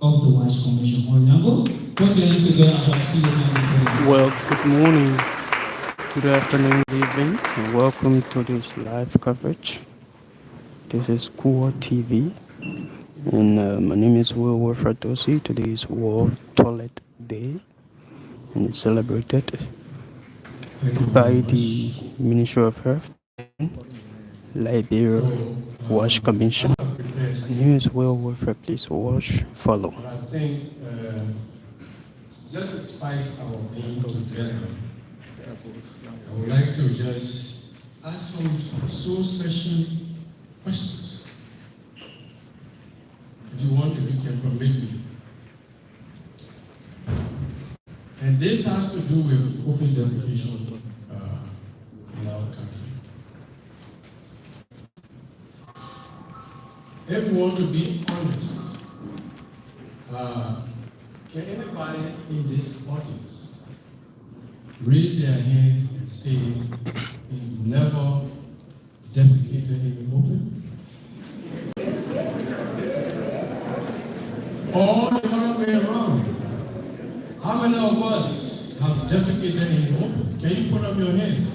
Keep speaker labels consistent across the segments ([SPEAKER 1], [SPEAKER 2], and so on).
[SPEAKER 1] of the Wash Commission.
[SPEAKER 2] Well, good morning, good afternoon, good evening, and welcome to this live coverage. This is Ku-Wor TV, and my name is Ku-Wor Fratosi. Today is World Toilet Day, and it's celebrated by the Ministry of Health and Liberia Wash Commission. My name is Ku-Wor. Please watch, follow.
[SPEAKER 3] I think just to spice our being together, I would like to just ask some soul session questions. If you want, you can permit me. And this has to do with open defecation in our country. If we want to be honest, can anybody in this audience raise their hand and say you've never defecated in the open? Or the other way around? How many of us have defecated in the open? Can you put up your hand?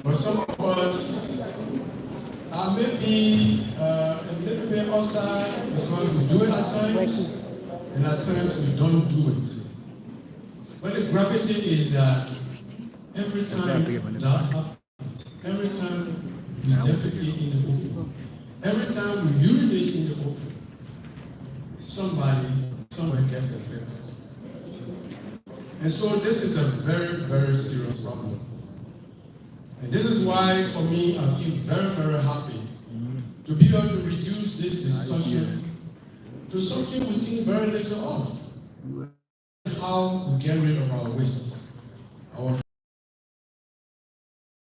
[SPEAKER 3] But some of us are maybe a little bit outside because we do it at times, and at times we don't do it. But the gravity is that every time that happens, every time we defecate in the open, every time we urinate in the open, somebody somewhere gets affected. And so this is a very, very serious problem. And this is why, for me, I feel very, very happy to be able to reduce this discussion to something we think very little of. How we get rid of our waste, our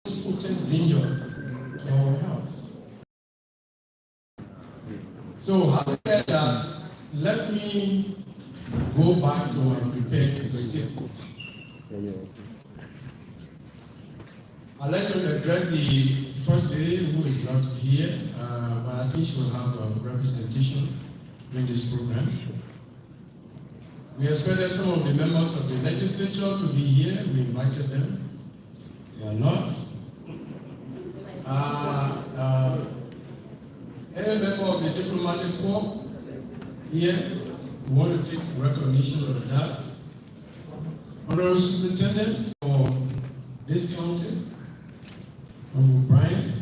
[SPEAKER 3] potent danger to our health. So, having said that, let me go back to my prepared statement. I'd like to address the First Lady, who is not here, but I think she will have a representation in this program. We expected some of the members of the legislature to be here. We invited them. They are not. Any member of the diplomatic corps here, we want to take recognition of that. Honorable Superintendent for this county, Honorable Bryant,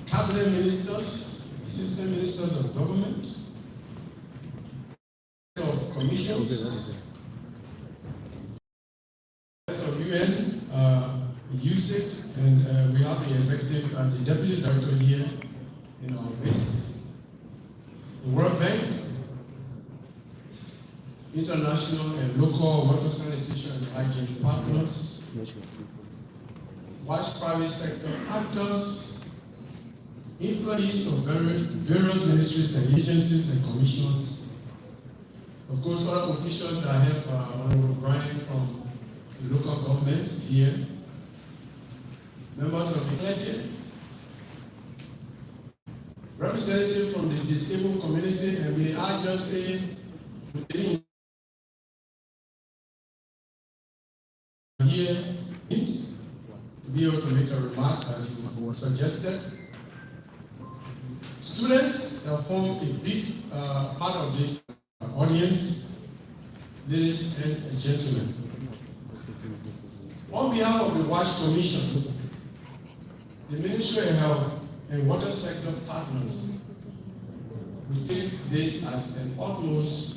[SPEAKER 3] Cabinet Ministers, Assistant Ministers of Government, of Commissions, of UN, USIT, and we have the executive and the deputy director here in our midst. The World Bank, international and local water sanitation and hygiene partners, Wash private sector actors, employees of various ministries and agencies and commissions, of course, other officials that have Honorable Brian from the local government here, members of the clergy, representatives from the disabled community, and may I just say, here, to be able to make a remark as you suggested. Students have formed a big part of this audience, ladies and gentlemen. On behalf of the Wash Commission, the Ministry of Health and Water Sector partners, we take this as an utmost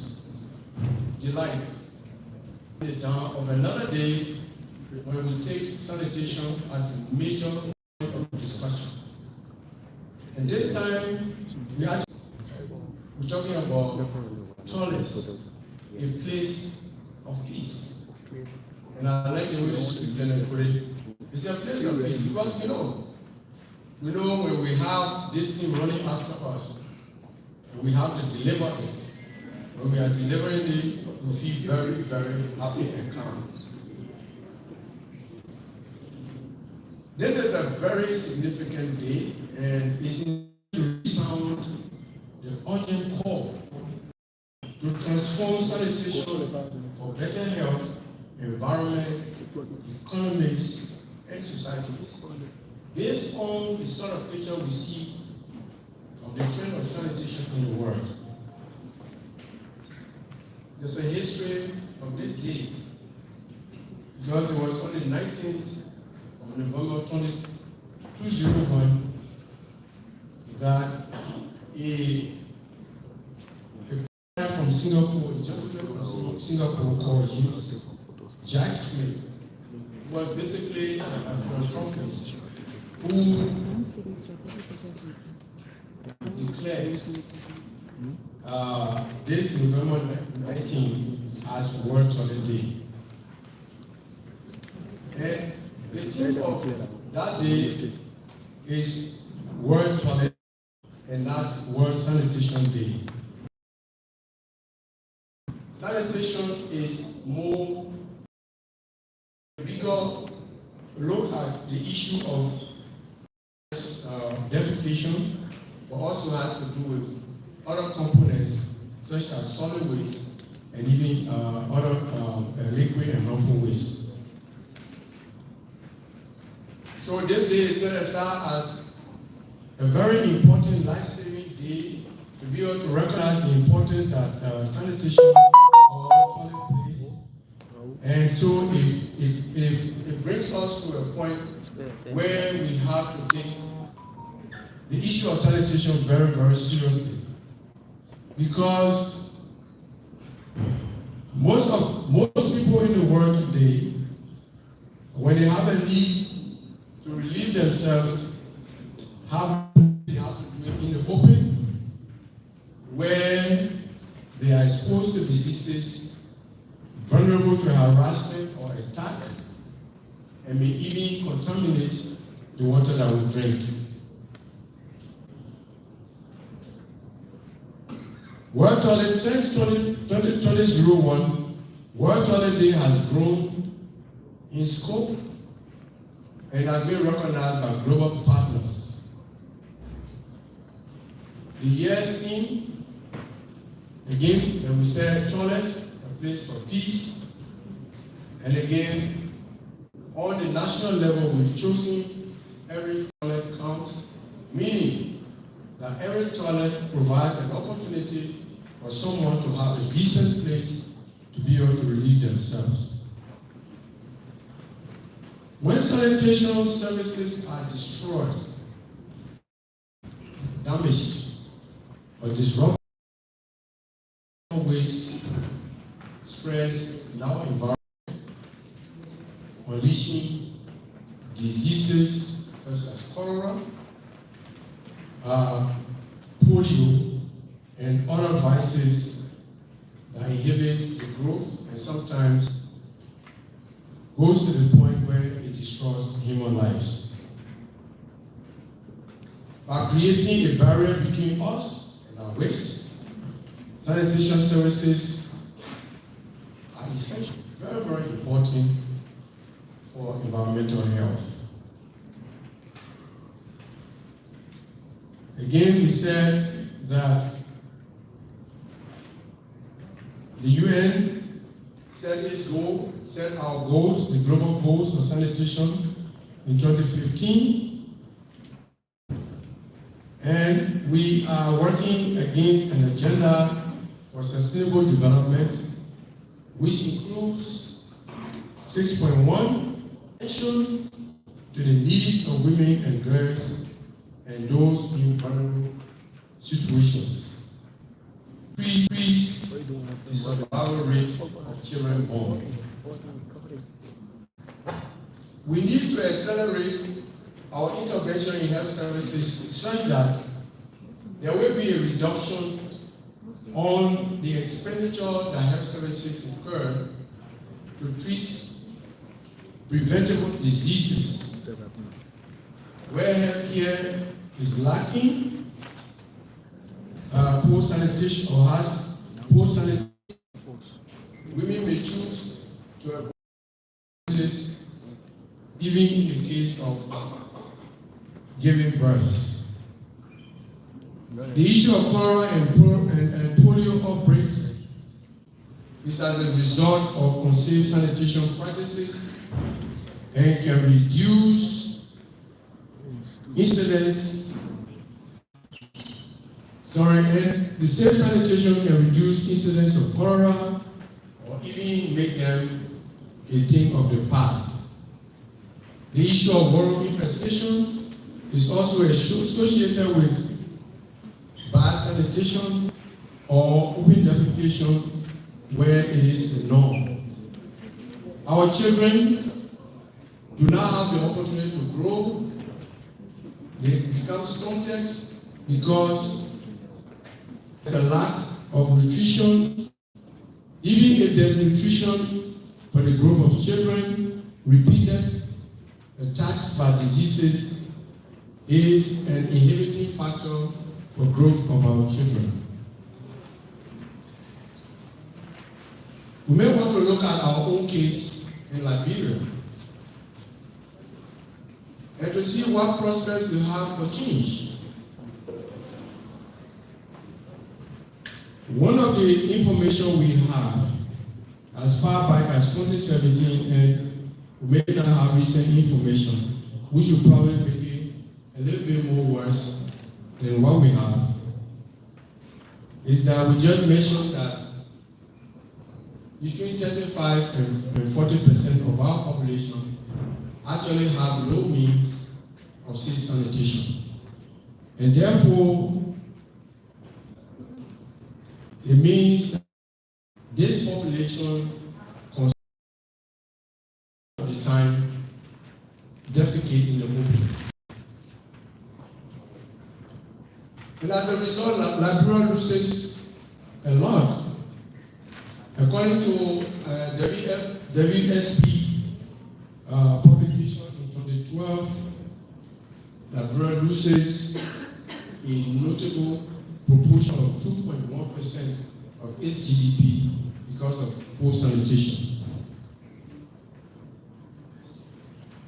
[SPEAKER 3] delight down of another day where we take sanitation as a major point of discussion. And this time, we're talking about toilets, a place of peace. And I like the way the superintendent put it, It's a place of peace because we know when we have this thing running after us, and we have to deliver it. When we are delivering it, we feel very, very happy and calm. This is a very significant day, and it's to sound the urgent call to transform sanitation for better health, environment, economies, and societies. Based on the sort of picture we see of the trend of sanitation in the world, there's a history of this day because it was on the 19th of November 2001 that a from Singapore, a gentleman from Singapore called Jack Smith, was basically a philanthropist who declared this November 19 as World Toilet Day. And the theme of that day is World Toilet and not World Sanitation Day. Sanitation is more bigger look at the issue of defecation, but also has to do with other components such as solid waste and even other liquid and harmful waste. So this day is set aside as a very important life-saving day to be able to recognize the importance that sanitation or toilet plays. And so it brings us to a point where we have to take the issue of sanitation very, very seriously. Because most people in the world today, when they have a need to relieve themselves, they have to do it in the open, where they are exposed to diseases, vulnerable to harassment or attack, and may even contaminate the water that we drink. World Toilet, since 2001, World Toilet Day has grown in scope and has been recognized by global partners. The year's theme, again, when we say toilets, a place for peace, and again, on the national level, we've chosen every toilet counts, meaning that every toilet provides an opportunity for someone to have a decent place to be able to relieve themselves. When sanitation services are destroyed, damaged, or disrupted, waste spreads in our environment, unleashing diseases such as cholera, polio, and other vices that inhibit the growth and sometimes goes to the point where it destroys human lives. By creating a barrier between us and our waste, sanitation services are essential, very, very important for environmental health. Again, we said that the UN set our goals, the global goals for sanitation in 2015. And we are working against an agenda for sustainable development, which includes 6.1, attention to the needs of women and girls and those in vulnerable situations. Increase the survival rate of children born. We need to accelerate our intervention in health services such that there will be a reduction on the expenditure that health services incur to treat preventable diseases. Where healthcare is lacking, poor sanitation or has poor sanitation, women may choose to avoid diseases, even in the case of giving birth. The issue of cholera and polio outbreaks is as a result of unsafe sanitation practices and can reduce incidents. And the safe sanitation can reduce incidents of cholera or even make them a thing of the past. The issue of worm infestation is also associated with bad sanitation or open defecation where it is the norm. Our children do not have the opportunity to grow. They become stunted because there's a lack of nutrition. Even if there's nutrition for the growth of children, repeated attacks by diseases is an inhibiting factor for growth of our children. We may want to look at our own case in Liberia and to see what prospects we have for change. One of the information we have as far back as 2017, and we may not have recent information, we should probably make it a little bit more worse than what we have, is that we just mentioned that between 35 and 40% of our population actually have low means of safe sanitation. And therefore, it means that this population consumes the time defecate in the open. And as a result, Liberia loses a lot. According to WSP publication in 2012, Liberia loses a notable proportion of 2.1% of its GDP because of poor sanitation.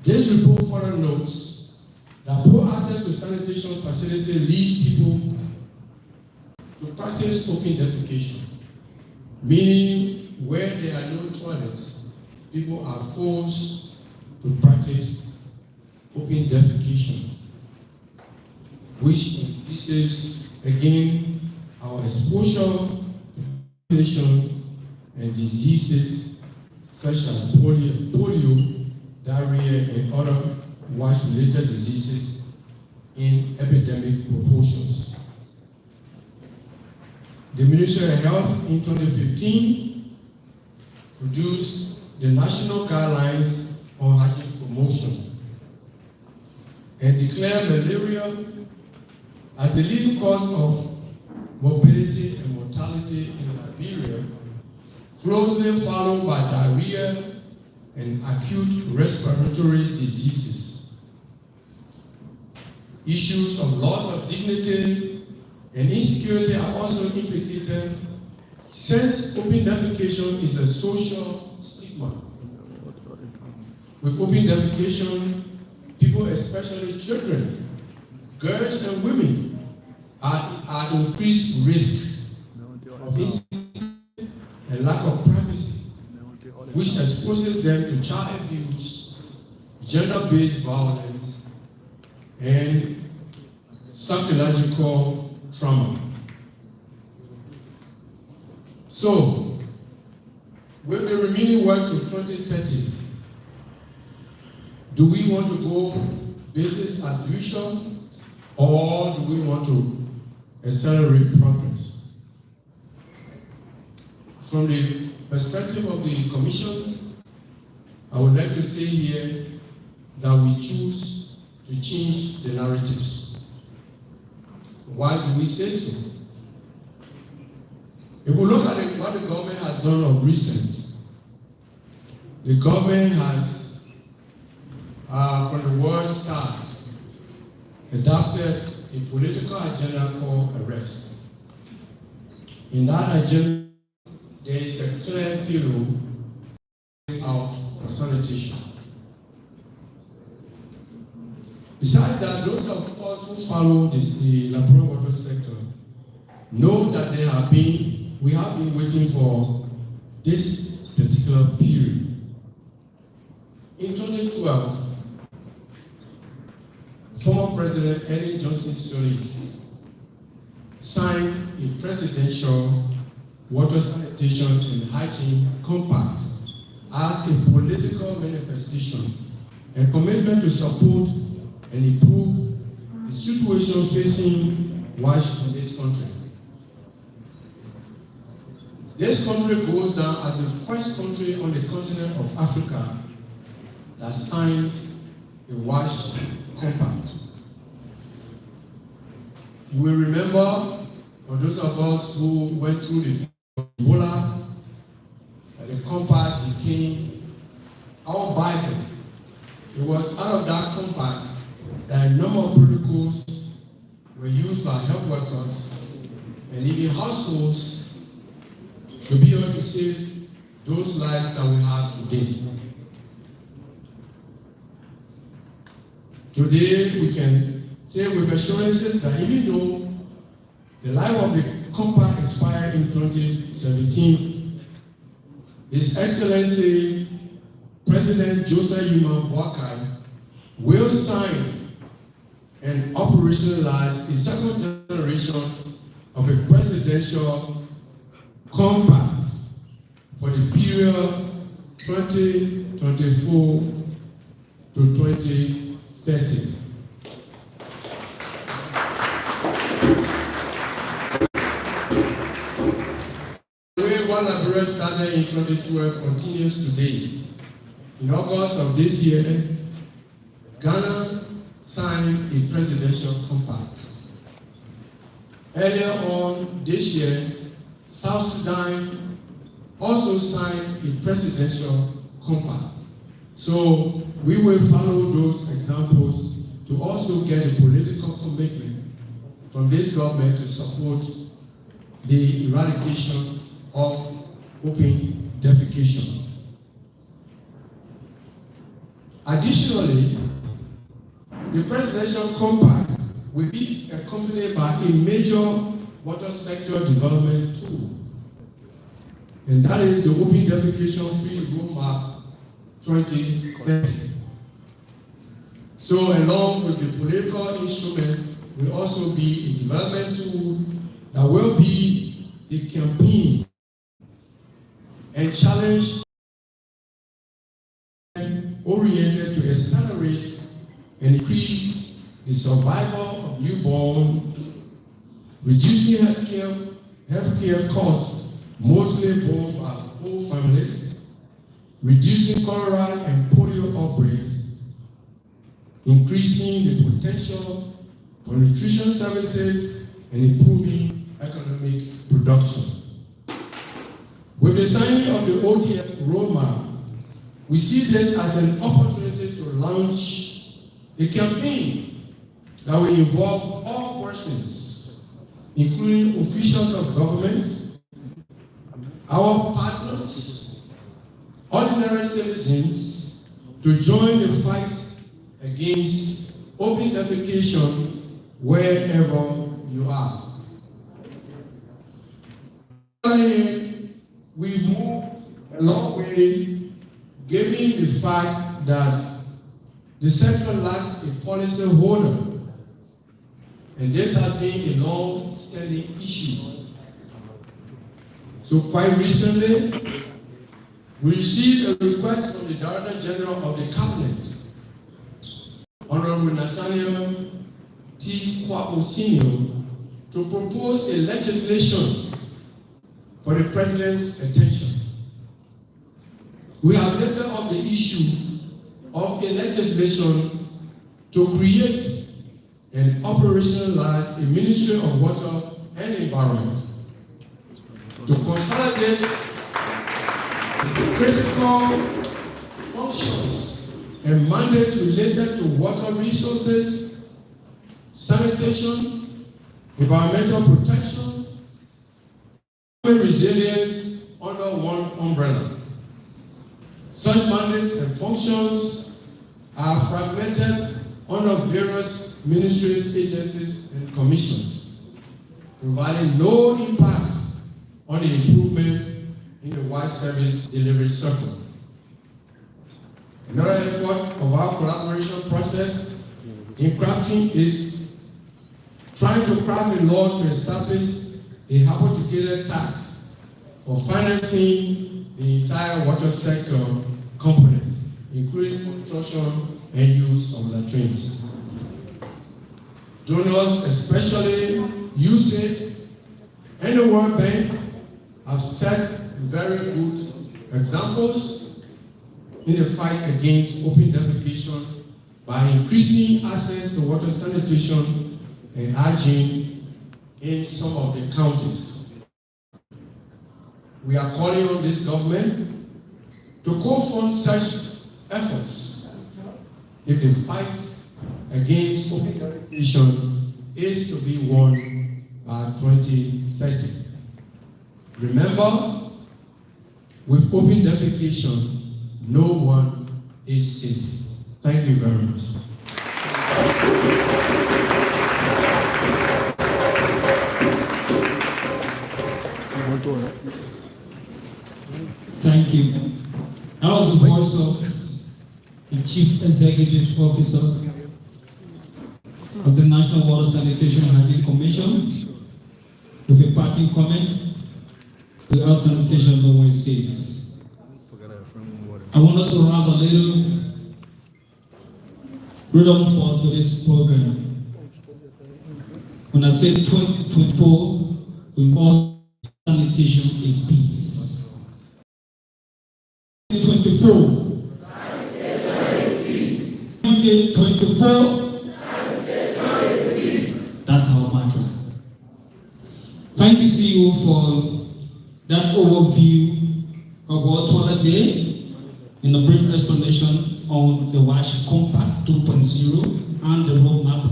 [SPEAKER 3] This report further notes that poor access to sanitation facility leads people to practice open defecation, meaning where there are no toilets, people are forced to practice open defecation, which increases, again, our exposure to population and diseases such as polio, diarrhea, and other wash-related diseases in epidemic proportions. The Ministry of Health in 2015 produced the National Guidelines on Hygiene Promotion and declared malaria as the leading cause of morbidity and mortality in Liberia, closely followed by diarrhea and acute respiratory diseases. Issues of loss of dignity and insecurity are also implicated, since open defecation is a social stigma. With open defecation, people, especially children, girls and women, are increased risk of insecurity and lack of privacy, which exposes them to child abuse, gender-based violence, and psychological trauma. So, with the remaining work to 2030, do we want to go business as usual, or do we want to accelerate progress? From the perspective of the Commission, I would like to say here that we choose to change the narratives. Why do we say so? If we look at what the government has done of recent, the government has from the word start, adopted a political agenda called arrest. In that agenda, there is a clear pillar out for sanitation. Besides that, those of us who follow the Labrador water sector know that we have been waiting for this particular period. In 2012, former President Ellen Johnson Sirleaf signed a presidential water sanitation and hygiene compact as a political manifestation, a commitment to support and improve the situation facing WASH in this country. This country goes down as the first country on the continent of Africa that signed a WASH compact. You will remember, for those of us who went through the Ebola, that the compact became our Bible. It was out of that compact that a number of protocols were used by health workers and even hospitals to be able to save those lives that we have today. Today, we can say with assurances that even though the life of the compact expired in 2017, His Excellency President Joseph Yuma Boakai will sign and operationalize the second generation of a presidential compact for the period 2024 to 2030. The way One Liberia started in 2012 continues today. In August of this year, Ghana signed a presidential compact. Earlier on this year, South Sudan also signed a presidential compact. So we will follow those examples to also get a political commitment from this government to support the eradication of open defecation. Additionally, the presidential compact will be accompanied by a major water sector development tool, and that is the Open Defecation Free Roadmap 2030. So along with the political instrument will also be a development tool that will be the campaign and challenge oriented to accelerate and increase the survival of newborn, reducing healthcare costs mostly borne by poor families, reducing cholera and polio outbreaks, increasing the potential for nutrition services, and improving economic production. With the signing of the ODF roadmap, we see this as an opportunity to launch a campaign that will involve all persons, including officials of government, our partners, ordinary citizens, to join the fight against open defecation wherever you are. We move a long way, given the fact that the sector lacks a policy holder, and this has been a long-standing issue. So quite recently, we received a request from the Director General of the Cabinet, Honorable Nathaniel T. Ku-Wor Sr., to propose a legislation for the President's attention. We have lifted up the issue of a legislation to create and operationalize a Ministry of Water and Environment to consolidate the critical functions and mandates related to water resources, sanitation, environmental protection, and resilience under one umbrella. Such mandates and functions are fragmented under various ministries, agencies, and commissions, providing no impact on the improvement in the wide service delivery circle. Another effort of our collaboration process in crafting is trying to craft a law to establish a hypothecated tax for financing the entire water sector components, including construction and use of latrines. Donors, especially USAID and the World Bank, have set very good examples in the fight against open defecation by increasing access to water sanitation and hygiene in some of the counties. We are calling on this government to co-fund such efforts if the fight against open defecation is to be won by 2030. Remember, with open defecation, no one is safe. Thank you very much.
[SPEAKER 1] Thank you. That was the voice of the Chief Executive Officer of the National Water Sanitation and Hygiene Commission with a parting comment. Without sanitation, no one is safe. I want us to have a little rhythm for today's program. When I say 2024, we all sanitation is peace. 2024. Sanitation is peace. 2024. Sanitation is peace. That's our mantra. Thank you, CEO, for that overview of World Toilet Day and a brief explanation on the WASH Compact 2.0 and the roadmap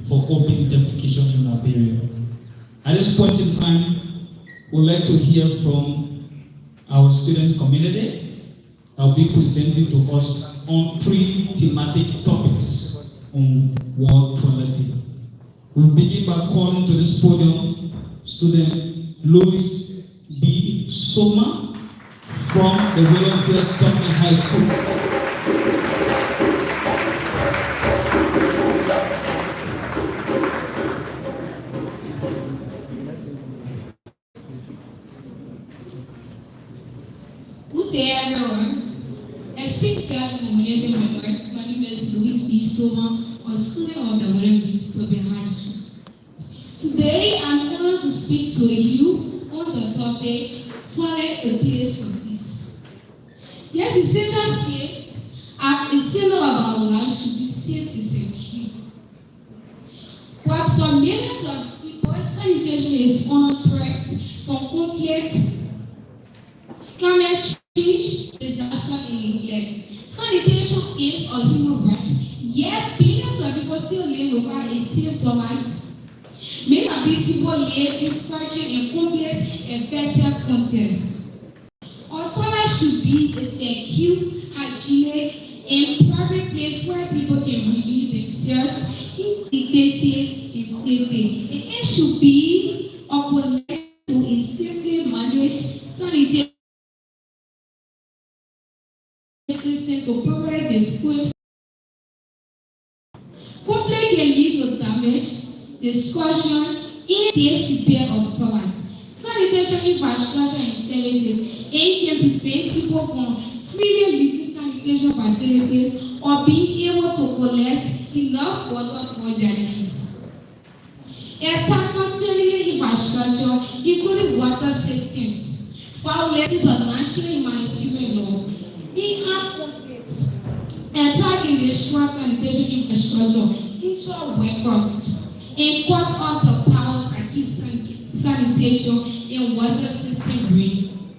[SPEAKER 1] for open defecation in Liberia. At this point in time, we'd like to hear from our students community that will be presenting to us on 3 thematic topics on World Toilet Day. We'll begin by calling to this podium student Louis B. Soma from the William Pierce Company High School.
[SPEAKER 4] Good day, everyone. Esteemed class and nomination members, my name is Louis B. Soma, a student of the William Pierce Company High School. Today, I'm honored to speak to you on the topic, Toilet a Place for Peace. Yes, essential states at the center of our lives should be safe and secure. But for millions of people, sanitation is on threat from conflict, climate change, disaster, and neglect. Sanitation is a human right, yet billions of people still live without a safe toilet. Many of these people live in fractured and conflict infected contexts. Our toilet should be a secure, hygienic, and private place where people can relieve themselves in dignity and safety. And it should be a place to safely manage sanitation system to provide the food. Conflict can lead to damage, destruction, and disrepair of toilets. Sanitation infrastructure and services can prevent people from freely using sanitation facilities or being able to collect enough water for their needs. Tackle cellular infrastructure, including water systems, violating the national humanitarian law, being armed conflicts, attacking the destroy sanitation infrastructure, injure workers, and cut off the power that keeps sanitation and water system running.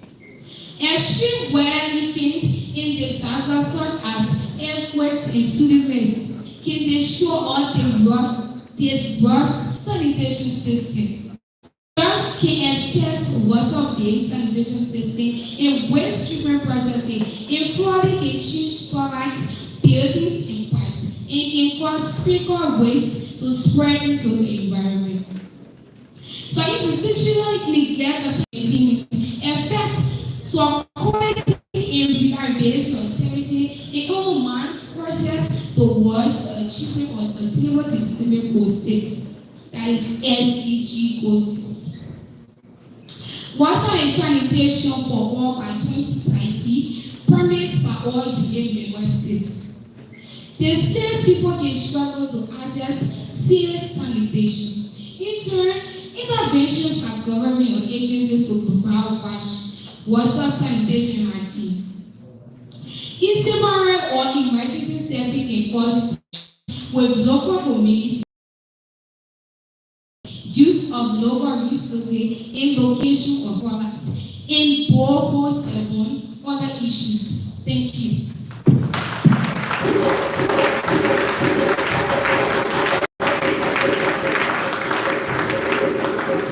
[SPEAKER 4] Extreme weather events and disasters such as delinquents and students can destroy all the work sanitation system. Work can affect water-based sanitation system and waste treatment processing, and flooding can change toilets, buildings, and pipes, and can cause frequent waste to spread into the environment. So institutional neglect of sanitation affects so quality and reliability of services in all man's process towards the achievement of sustainable development goal 6, that is SDG goal 6. Water and sanitation for all by 2020 permits by all UN member states. The states people can struggle to access safe sanitation. In turn, interventions by government or agencies to provide water, sanitation, and hygiene. In temporary or emergency setting can cause with local communities use of local resources in location of products and boreholes and other issues. Thank you.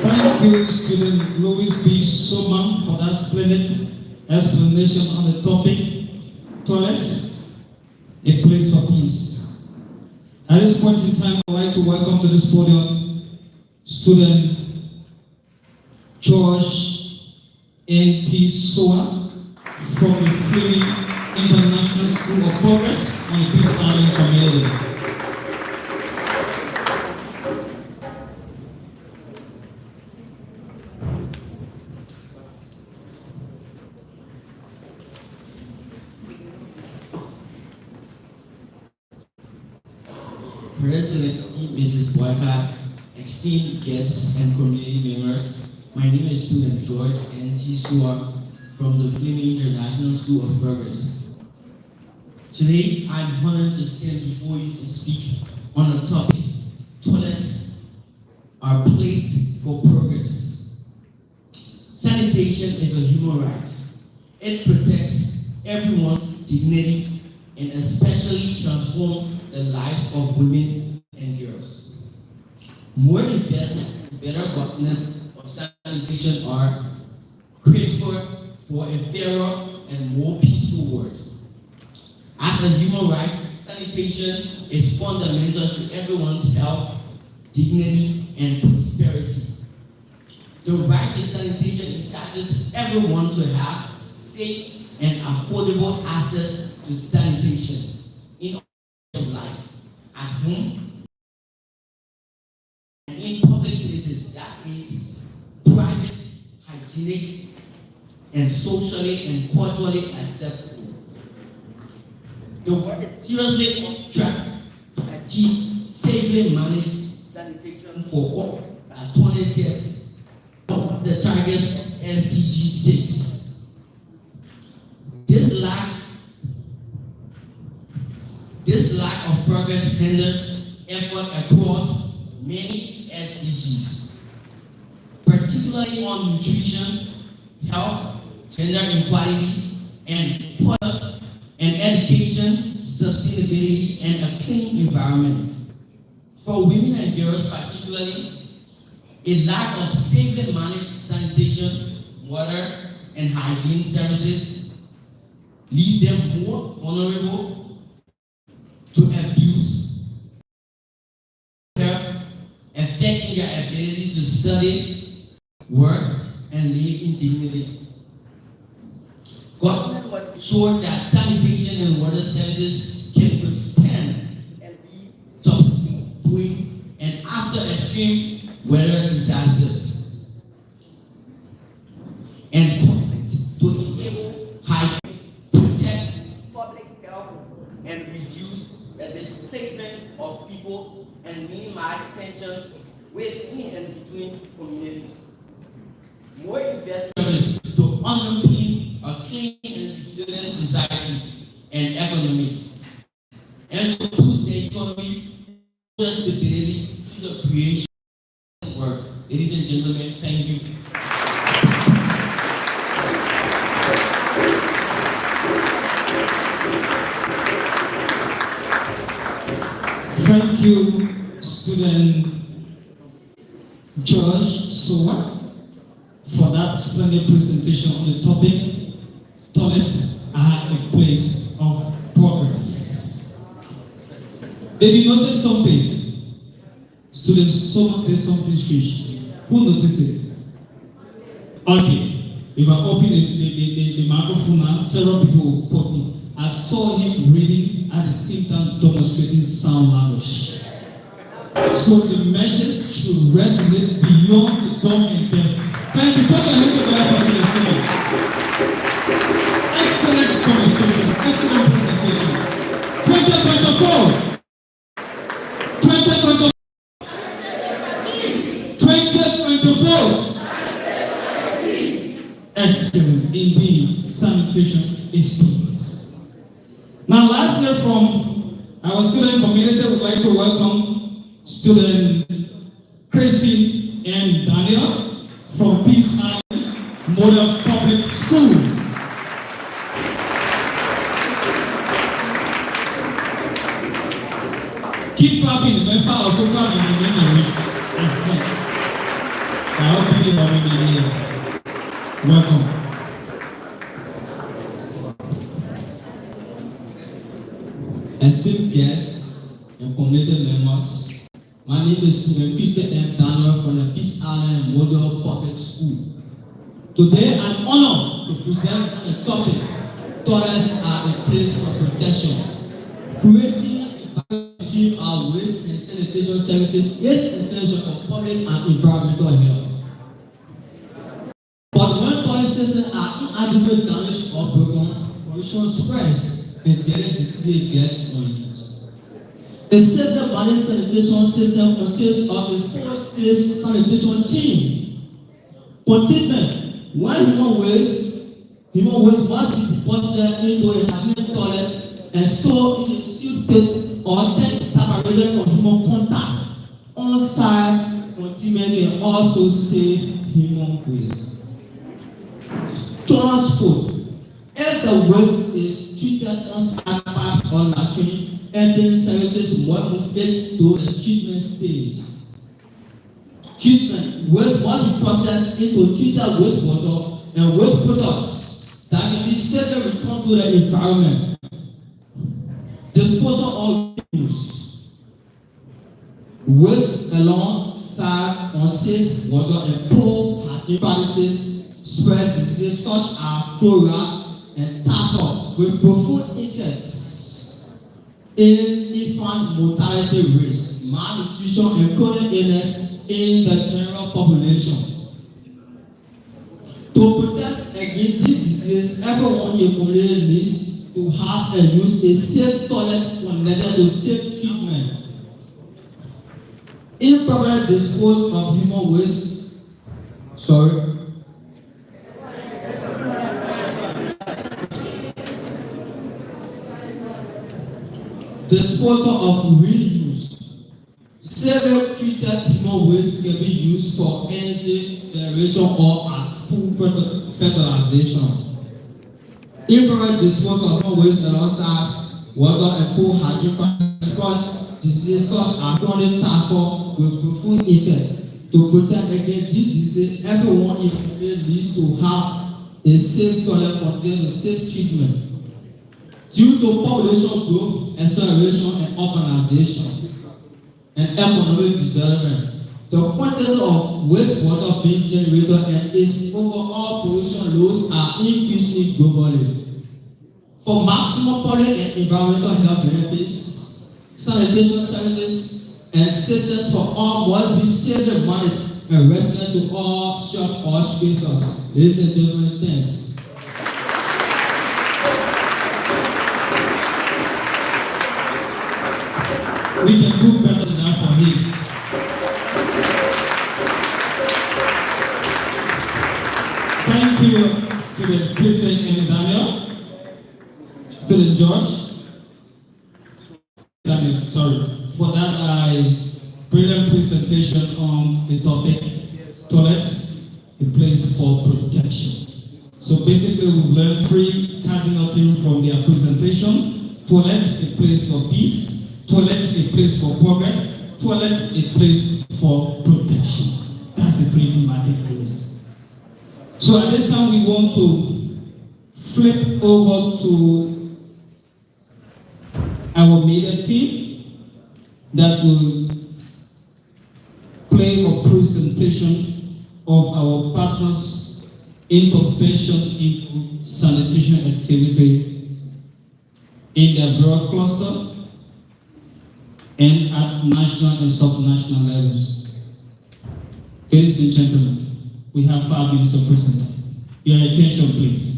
[SPEAKER 1] Thank you, student Louis B. Soma, for that splendid explanation on the topic, toilets, a place for peace. At this point in time, I'd like to welcome to this podium student George N.T. Soa from the Philly International School of Progress on the Peace Island community.
[SPEAKER 5] President Mrs. Boycott, esteemed guests and community members, my name is student George N.T. Suar from the Fleming International School of Fergus. Today, I'm honored to stand before you to speak on the topic, toilets are a place for progress. Sanitation is a human right. It protects everyone's dignity and especially transforms the lives of women and girls. More investment and better governance of sanitation are critical for a fairer and more peaceful world. As a human right, sanitation is fundamental to everyone's health, dignity, and prosperity. The right to sanitation entitles everyone to have safe and affordable access to sanitation in life, at home, and in public places, that is private, hygienic, and socially and culturally acceptable. The world is seriously on track to achieve safely managed sanitation for all by 2030, the targets of SDG 6. This lack of progress hinders effort across many SDGs, particularly on nutrition, health, gender equality, and education, sustainability, and a clean environment. For women and girls particularly, a lack of safely managed sanitation, water, and hygiene services leaves them more vulnerable to abuse, affecting their ability to study, work, and live in dignity. Government must ensure that sanitation and water services can withstand and be sustained during and after extreme weather disasters and conflict to enable hygiene, protect public health, and reduce the displacement of people and minimize tensions within and between communities. More investment to underpin a clean and resilient society and economy, and to boost the economy stability through the creation of work. Ladies and gentlemen, thank you.
[SPEAKER 1] you, student George Sowa, for that splendid presentation on the topic, toilets are a place of progress. Did you notice something? Students, someone did something strange. Who noticed it? Okay, if I open the microphone now, several people put me. I saw him reading at the same time demonstrating sound language. So the message should resonate beyond the dumb and deaf. Thank you. Put your hands together for the excellent demonstration, excellent presentation. 2024. 2024. 2024. Excellent. Indeed, sanitation is peace. Now, lastly, from our student community, we would like to welcome student Christine and Daniel from Peace Island Model Public School. Keep clapping. The member also come in the English. I hope you are here. Welcome.
[SPEAKER 5] Esteemed guests and community members, my name is student Christian M. Daniel from the Peace Island Model Public School. Today, I'm honored to present a topic, toilets are a place for protection. Creating between our waste and sanitation services is essential for public and environmental health. But when toilet systems are inadequate, damaged, or broken, pollution spreads and daily disease gets unleashed. A safe balanced sanitation system consists of a four-stage sanitation chain. Containment: when human waste must be deposited into a hazardous toilet and stored in a sealed pit or tank separated from human contact. On-site containment can also save human waste. Transport: if the waste is treated on-site pipes or latrine, entering services must move it to the treatment stage. Treatment: waste must be processed into treated wastewater and waste products that can be safely returned to the environment. Disposal or reuse: waste alongside unsafe water and poor hygiene practices spread diseases such as cholera and typhoid with profound effects in infant mortality rates, malnutrition, and chronic illness in the general population. To protect against these diseases, everyone in your community needs to have and use a safe toilet connected to safe treatment. Improper disposal of human waste. Disposal of reuse. Several treated human waste can be used for energy generation or as food fertilization. Improper disposal of human waste alongside water and poor hygiene practices diseases such as chronic typhoid with profound effects. To protect against this disease, everyone in the community needs to have a safe toilet containing safe treatment. Due to population growth, acceleration, and urbanization, and economic development, the quantity of wastewater being generated and its overall pollution loads are increasing globally. For maximum public and environmental health benefits, sanitation services and systems for all must be safely managed and resident to all shop or spaces. Ladies and gentlemen, thanks.
[SPEAKER 1] We can do better than that for him. Thank you, student Christian and Daniel. Student George. Daniel, sorry. For that, brilliant presentation on the topic, toilets, a place for protection. So basically, we've learned three cardinal things from their presentation. Toilet, a place for peace. toilet a place for progress, toilet a place for protection. That's the three thematic areas. So at this time, we want to flip over to our media team that will play a presentation of our partners' intervention in sanitation activity in the broad cluster and at national and sub-national levels. Ladies and gentlemen, we have 5 minutes to present. Your attention, please.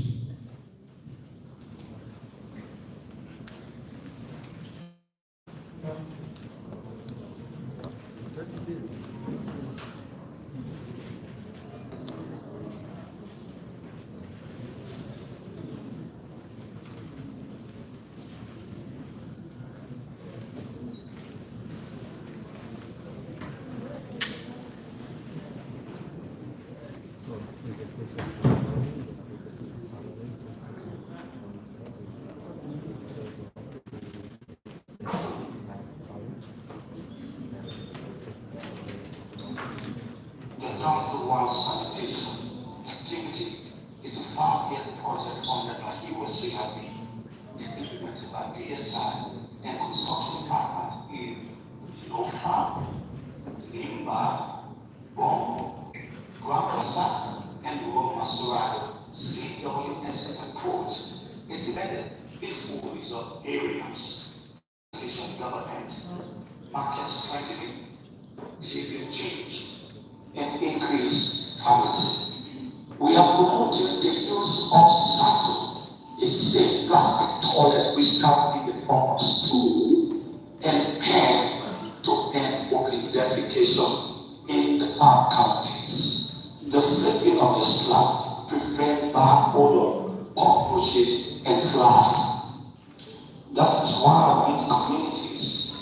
[SPEAKER 6] Counter-War sanitation activity is a 5-year project funded by USAID, implemented by BSI and consortium partners in Lofa, Limba, Bom, Grand and Roma Sorado. CWS approach is embedded in 4 resort areas: sanitation governance, market strengthening, behavior change, and increase pharmacy. We are promoting the use of Sato, a safe plastic toilet which can be the form of stool and pen to end open defecation in the 5 counties. The flipping of the slab prevents bad odor, cockroaches, and flies. That is why many communities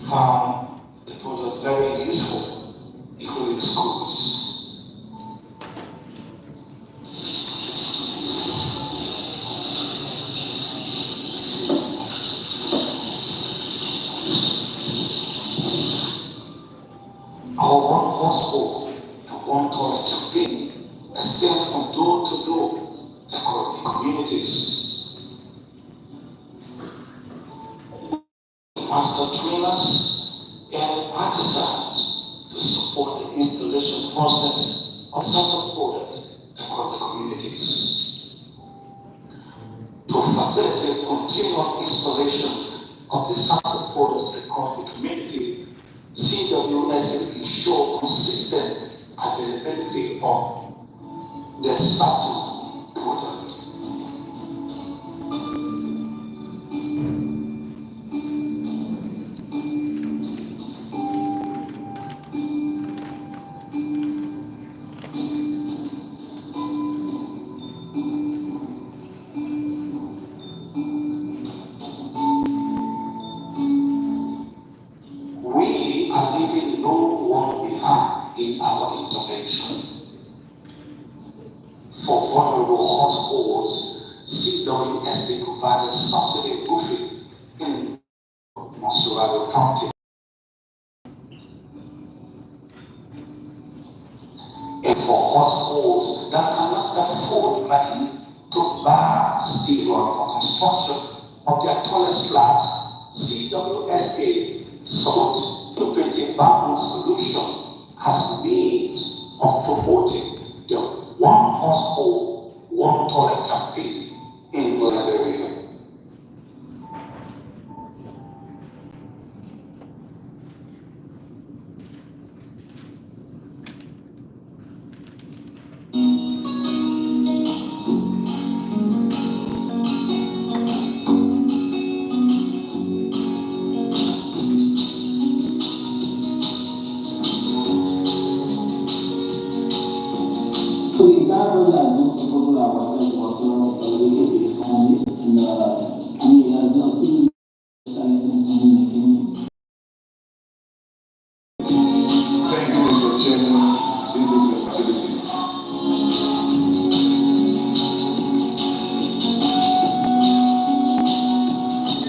[SPEAKER 6] found the product very useful, including schools. Our one household and one toilet campaign extends from door to door across the communities. Master trainers and artisans to support the installation process of such product across the communities. To facilitate continual installation of the sample products across the community, CWS will ensure consistent availability of the sample product. We are leaving no one behind in our intervention. For vulnerable households, CWS provided subsidy roofing in Monserrate County. And for households that cannot afford money to buy steel for construction of their toilet slabs, CWSA sought to bring a balanced solution as means of promoting the one household, one toilet campaign in Liberia.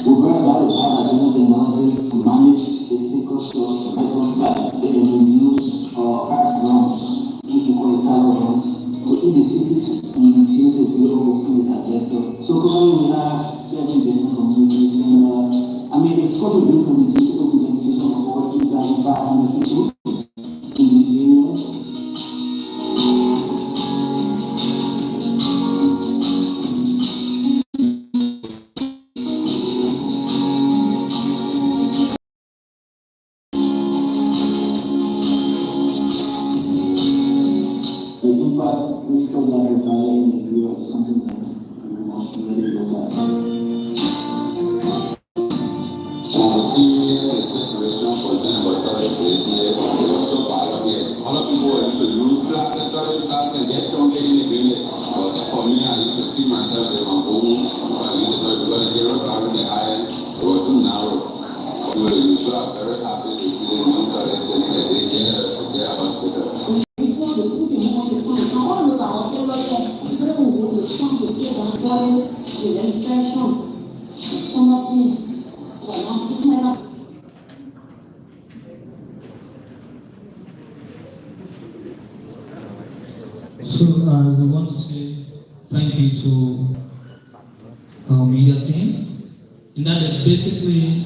[SPEAKER 7] We're very glad to have our technology
[SPEAKER 6] fact, this program regarding Nigeria is something that we must really look at.
[SPEAKER 7] For me, I used to see myself in my own, I used to go to Europe, I was higher, it was too narrow. So I'm very happy to see the new college that they get their hospital.
[SPEAKER 1] So we want to say thank you to our media team. And that is basically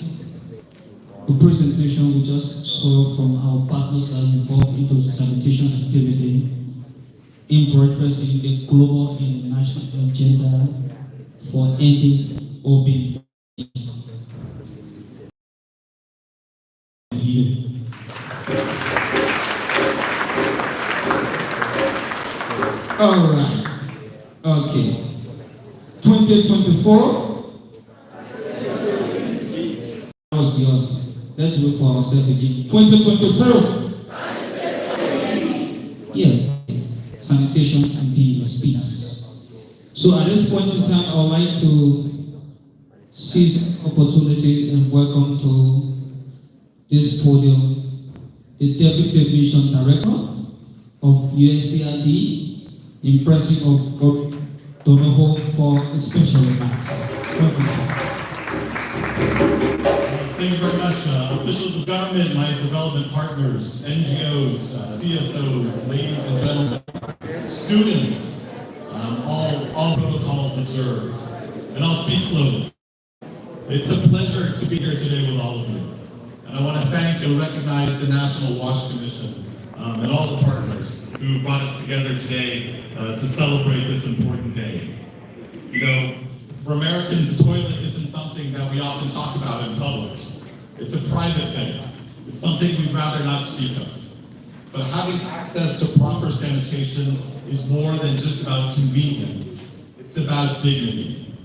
[SPEAKER 1] the presentation we just saw from our partners that are involved into sanitation activity in progressing the global and national agenda for ending open. All right. Okay. 2024. That was yours. Let's do it for ourselves again. 2024. Yes. Sanitation and peace. So at this point in time, I would like to seize the opportunity and welcome to this podium the Deputy Mission Director of UNCRD, in presence of Donoho for a special remarks. Thank you, sir.
[SPEAKER 8] Thank you very much. Officials of government, my development partners, NGOs, CSOs, ladies and gentlemen, students, all protocols observed. And I'll speak slowly. It's a pleasure to be here today with all of you. And I want to thank and recognize the National Wash Commission and all the partners who brought us together today to celebrate this important day. You know, for Americans, the toilet isn't something that we often talk about in public. It's a private thing. It's something we'd rather not speak of. But having access to proper sanitation is more than just about convenience. It's about dignity.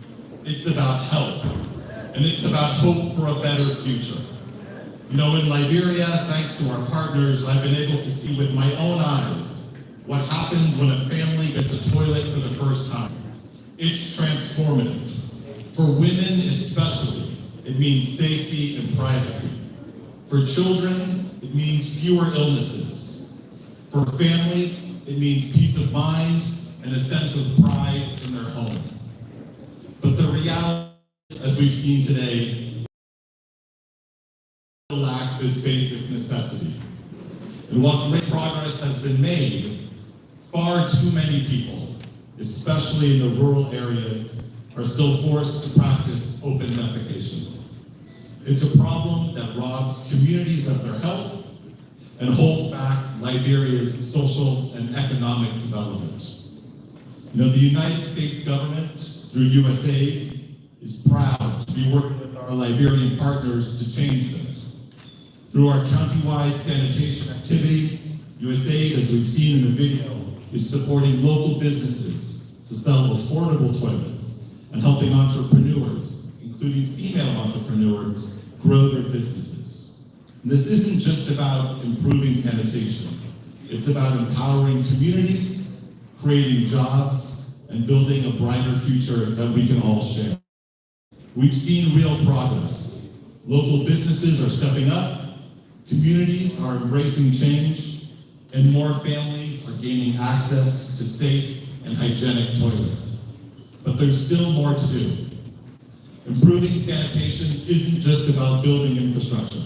[SPEAKER 8] It's about health. And it's about hope for a better future. You know, in Liberia, thanks to our partners, I've been able to see with my own eyes what happens when a family gets a toilet for the first time. It's transformative. For women especially, it means safety and privacy. For children, it means fewer illnesses. For families, it means peace of mind and a sense of pride in their home. But the reality, as we've seen today, lack this basic necessity. And while great progress has been made, far too many people, especially in the rural areas, are still forced to practice open defecation. It's a problem that robs communities of their health and holds back Liberia's social and economic development. You know, the United States government, through USAID, is proud to be working with our Liberian partners to change this. Through our countywide sanitation activity, USAID, as we've seen in the video, is supporting local businesses to sell affordable toilets and helping entrepreneurs, including female entrepreneurs, grow their businesses. And this isn't just about improving sanitation. It's about empowering communities, creating jobs, and building a brighter future that we can all share. We've seen real progress. Local businesses are stepping up, communities are embracing change, and more families are gaining access to safe and hygienic toilets. But there's still more to do. Improving sanitation isn't just about building infrastructure.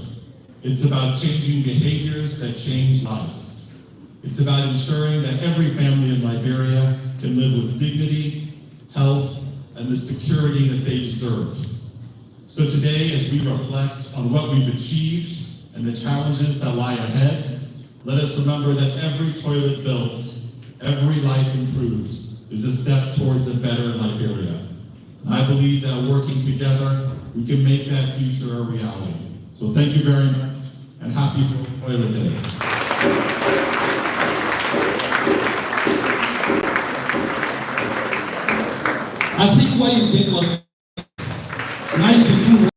[SPEAKER 8] It's about changing behaviors that change lives. It's about ensuring that every family in Liberia can live with dignity, health, and the security that they deserve. So today, as we reflect on what we've achieved and the challenges that lie ahead, let us remember that every toilet built, every life improved, is a step towards a better Liberia. And I believe that working together, we can make that future a reality. So thank you very much, and happy Toilet Day.
[SPEAKER 1] I think what you did was now you can do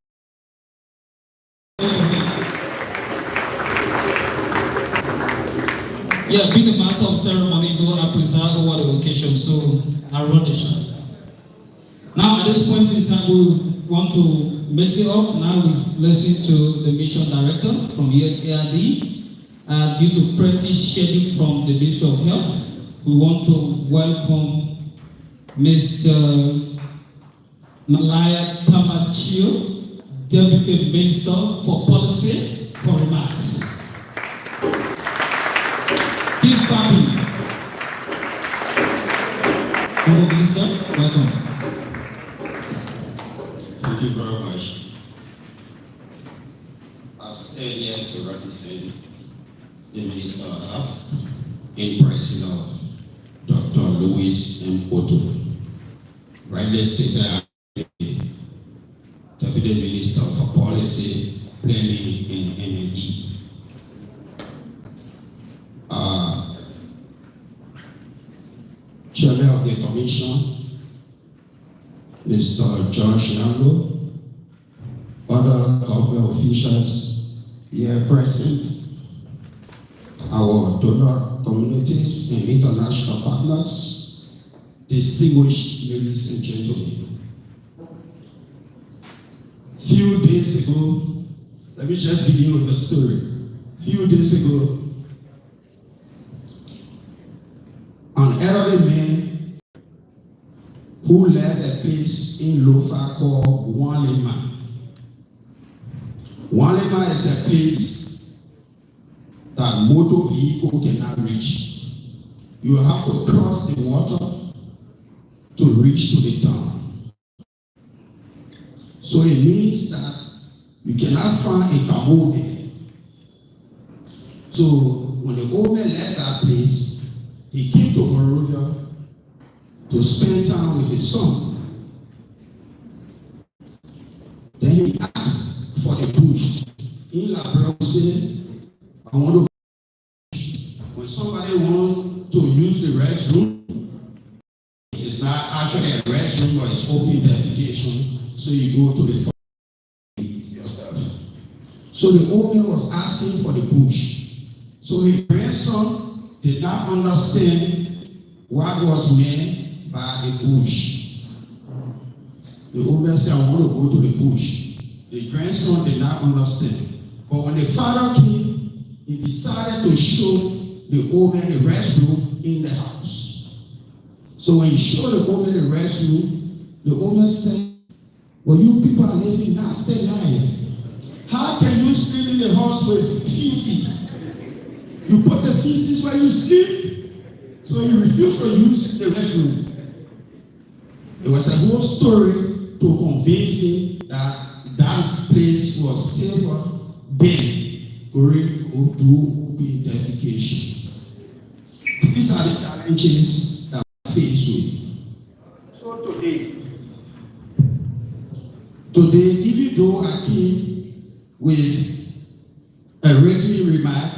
[SPEAKER 1] yeah, being the master of ceremony, though I preside over the occasion, so I run the show. Now at this point in time, we want to mix it up. Now we've listened to the mission director from USAID. Due to pressing schedule from the Ministry of Health, we want to welcome Mr. Malaya Tamachio, Deputy Minister for Policy, for remarks. Big Bobby, Minister, welcome.
[SPEAKER 9] Thank you very much. I stand here to represent the Minister of Health in person of Dr. Louis M. Otto, rightly stated, Deputy Minister for Policy, Planning and M&E. Chairman of the Commission, Mr. George Yango, other government officials here present, our donor communities and international partners, distinguished ladies and gentlemen. Few days ago, let me just begin with a story. Few days ago, an elderly man who left a place in Lofa called Wanlema. Wanlema is a place that motor vehicle cannot reach. You have to cross the water to reach to the town. So it means that you cannot find a camo there. So when the old man left that place, he came to Monrovia to spend time with his son. Then he asked for the bush. In La said, I want to. When somebody wants to use the restroom, it's not actually a restroom, but it's open defecation, so you go to the front yourself. So the old man was asking for the bush. So his grandson did not understand what was meant by the bush. The old man said, I want to go to the bush. The grandson did not understand. But when the father came, he decided to show the old man the restroom in the house. So when he showed the old man the restroom, the old man said, well, you people are living nasty life. How can you sleep in the house with feces? You put the feces where you sleep, so you refuse to use the restroom. It was a whole story to convince him that that place was safer than going to open defecation. These are the challenges that we face with. So today, even though I came with a written remark,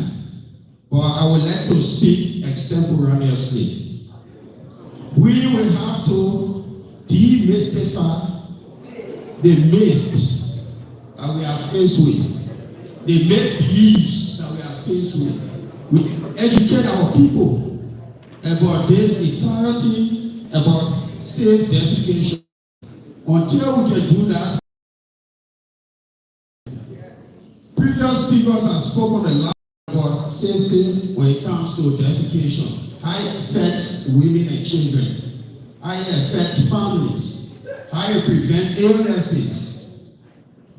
[SPEAKER 9] but I would like to speak extemporaneously. We will have to demystify the myths that we are faced with, the misbeliefs that we are faced with. We educate our people about this entirety, about safe defecation. Until we can do that, previous speakers have spoken a lot about safety when it comes to defecation. How it affects women and children, how it affects families, how it prevents illnesses.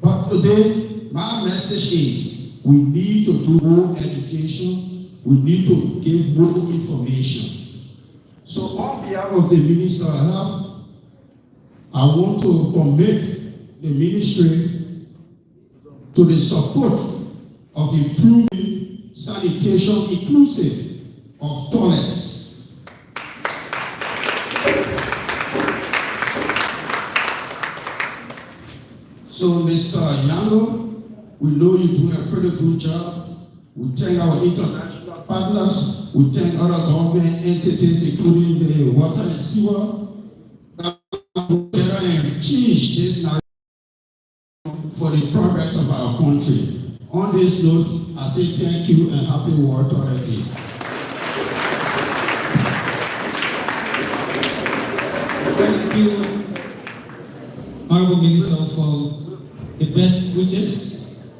[SPEAKER 9] But today, my message is we need to do more education, we need to give more information. So on behalf of the Minister of Health, I want to commit the ministry to the support of improving sanitation inclusive of toilets. So Mr. Yango, we know you do a pretty good job. We thank our international partners, we thank other government entities including the water and sewer that our country. On this note, I say thank you and happy World Toilet Day.
[SPEAKER 1] Thank you, Honorable Minister, for the best wishes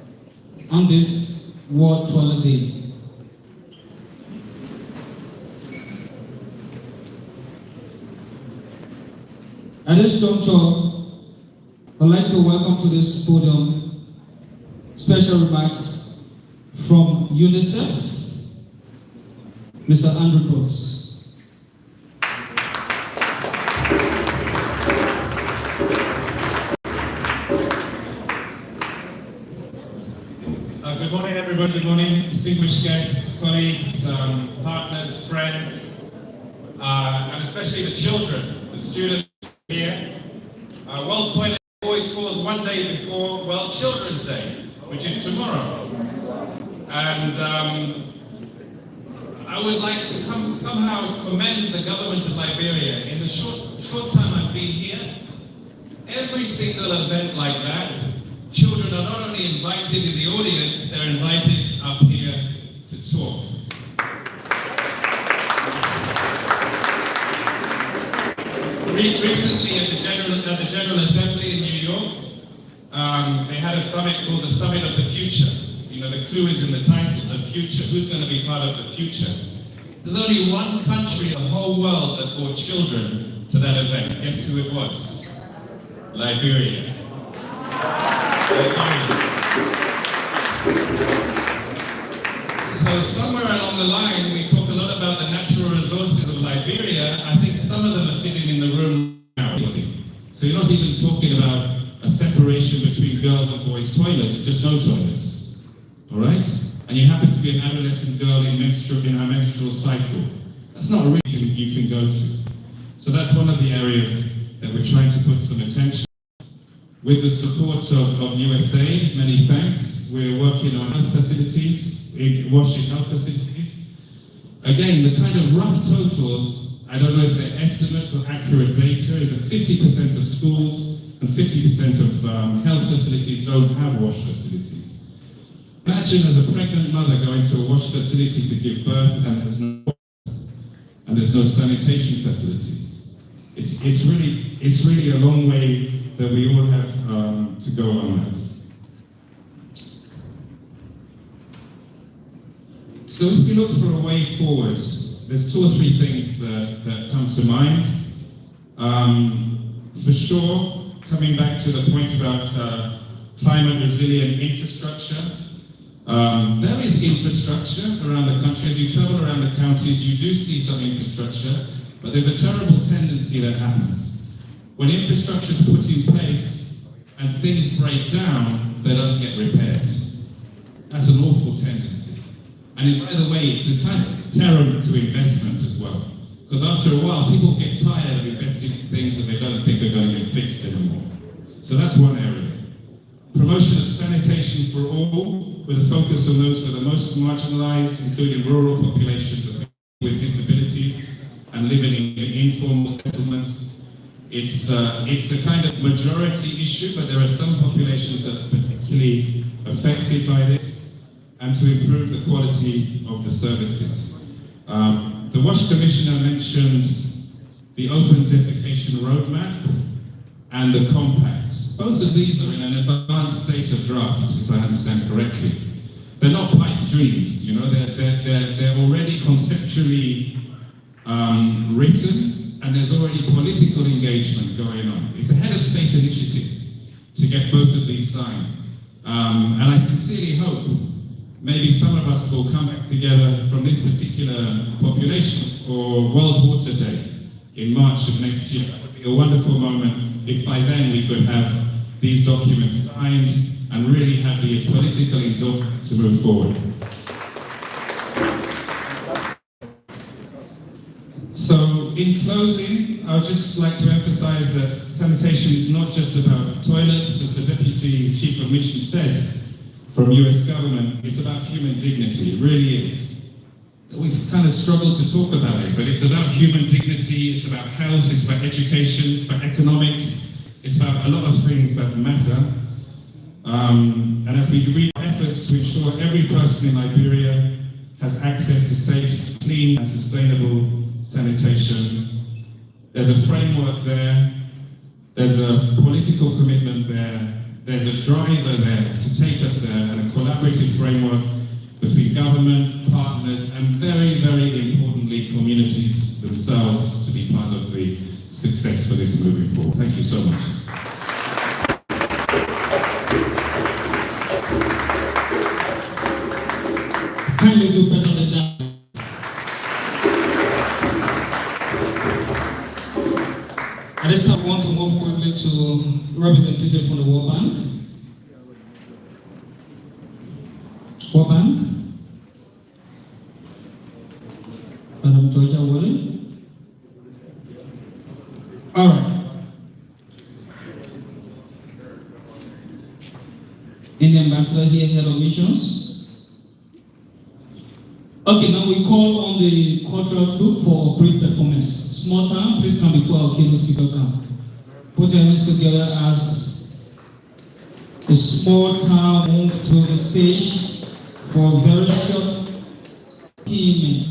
[SPEAKER 1] on this World Toilet Day. At this juncture, I'd like to welcome to this podium special remarks from UNICEF, Mr. Andrew Brooks.
[SPEAKER 10] Good morning, everybody. Good morning, distinguished guests, colleagues, partners, friends, and especially the children, the students here. World Toilet Day always falls one day before World Children's Day, which is tomorrow. And I would like to somehow commend the government of Liberia. In the short time I've been here, every single event like that, children are not only invited in the audience, they're invited up here to talk. Recently at the General Assembly in New York, they had a summit called the Summit of the Future. You know, the clue is in the title, the future. Who's going to be part of the future? There's only one country in the whole world that brought children to that event. Guess who it was? Liberia. So somewhere along the line, we talk a lot about the natural resources of Liberia. I think some of them are sitting in the room now. So you're not even talking about a separation between girls and boys' toilets, just no toilets. All right? And you happen to be an adolescent girl in her menstrual cycle. That's not a route you can go to. So that's one of the areas that we're trying to put some attention. With the support of USA, many thanks. We're working on health facilities, washing health facilities. Again, the kind of rough totals, I don't know if they're estimates or accurate data, is that 50% of schools and 50% of health facilities don't have wash facilities. Imagine as a pregnant mother going to a wash facility to give birth and there's no sanitation facilities. It's really a long way that we all have to go on that. So if we look for a way forward, there's 2 or 3 things that come to mind. For sure, coming back to the point about climate resilient infrastructure, there is infrastructure around the country. As you travel around the counties, you do see some infrastructure, but there's a terrible tendency that happens. When infrastructure is put in place and things break down, they don't get repaired. That's an awful tendency. And by the way, it's a kind of terror to investment as well. Because after a while, people get tired of investing in things that they don't think are going to get fixed anymore. So that's one area. Promotion of sanitation for all, with a focus on those who are the most marginalized, including rural populations with disabilities and living in informal settlements. It's a kind of majority issue, but there are some populations that are particularly affected by this, and to improve the quality of the services. The WASH Commissioner mentioned the Open Defecation Roadmap and the Compact. Both of these are in an advanced state of draft, if I understand correctly. They're not pipe dreams, you know, they're already conceptually written, and there's already political engagement going on. It's a head of state initiative to get both of these signed. And I sincerely hope maybe some of us will come back together from this particular population for World Water Day in March of next year. It would be a wonderful moment if by then we could have these documents signed and really have the political endorsement to move forward. So, in closing, I would just like to emphasize that sanitation is not just about toilets, as the Deputy Chief of Mission said from US government. It's about human dignity, it really is. We've kind of struggled to talk about it, but it's about human dignity, it's about health, it's about education, it's about economics, it's about a lot of things that matter. And as we do our efforts to ensure every person in Liberia has access to safe, clean and sustainable sanitation, there's a framework there, there's a political commitment there, there's a driver there to take us there, and a collaborative framework between government, partners, and very, very importantly, communities themselves to be part of the success for this moving forward. Thank you so much.
[SPEAKER 1] Kindly do better than that. At this time, I want to move quickly to representative from the World Bank. World Bank. Madam Georgia Wallen. All right. Any ambassador here, head of missions? Okay, now we call on the cultural troupe for a brief performance. Small time, please come before our keynote speaker come. Put your hands together as the small town moves to the stage for a very short team.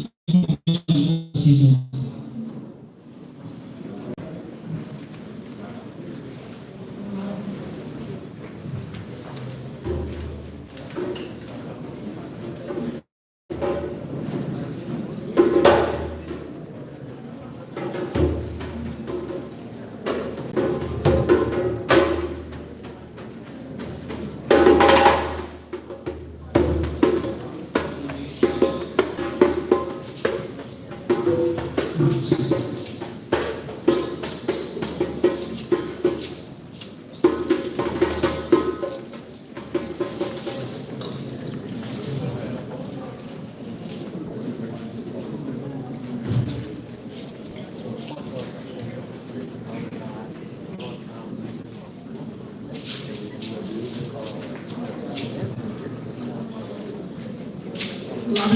[SPEAKER 11] La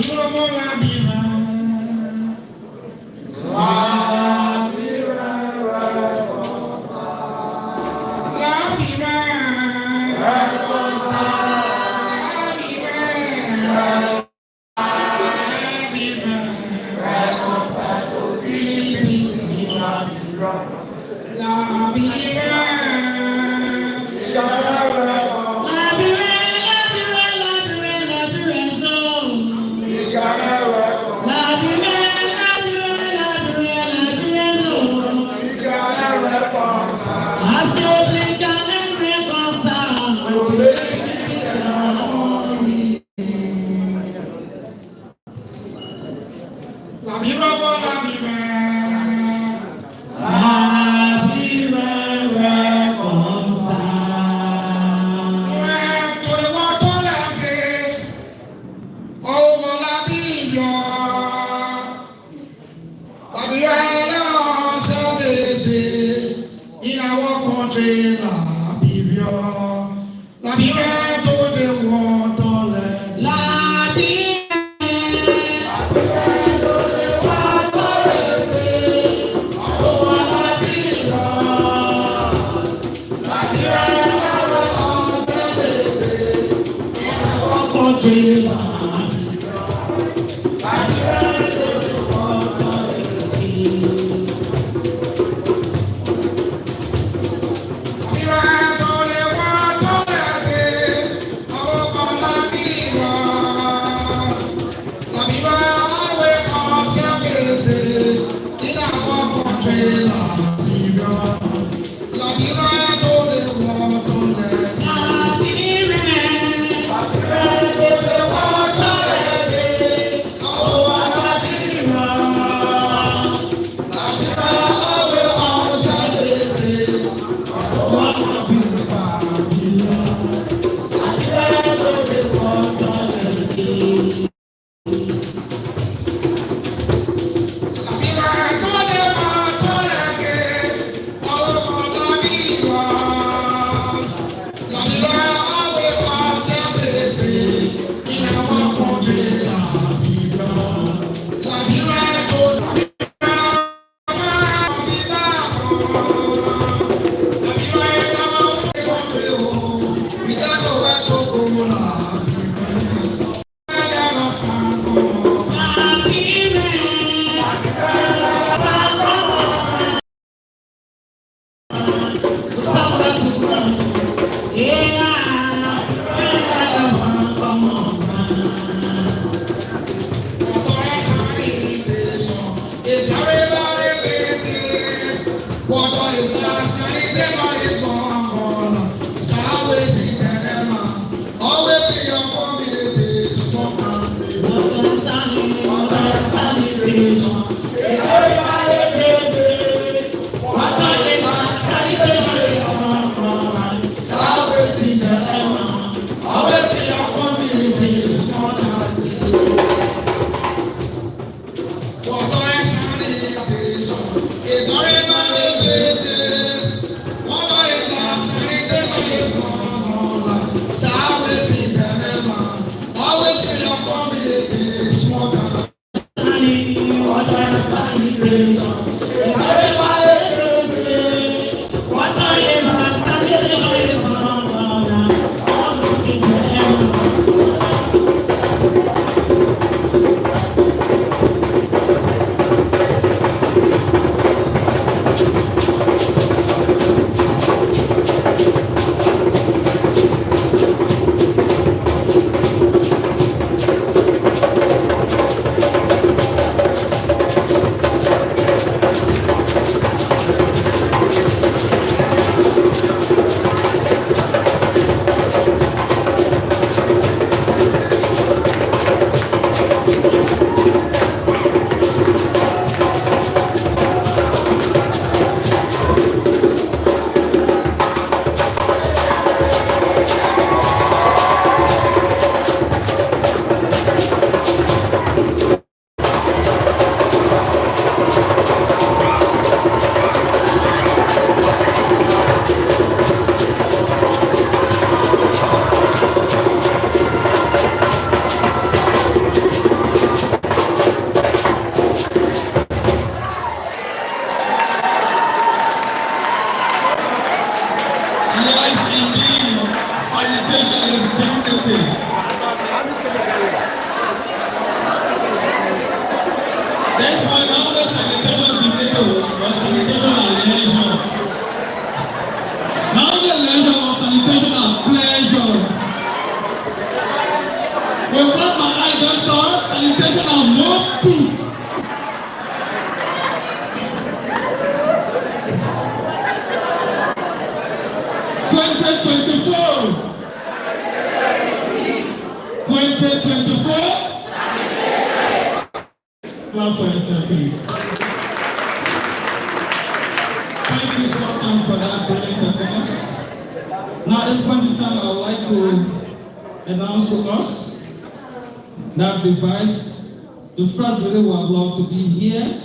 [SPEAKER 1] The first really would love to be here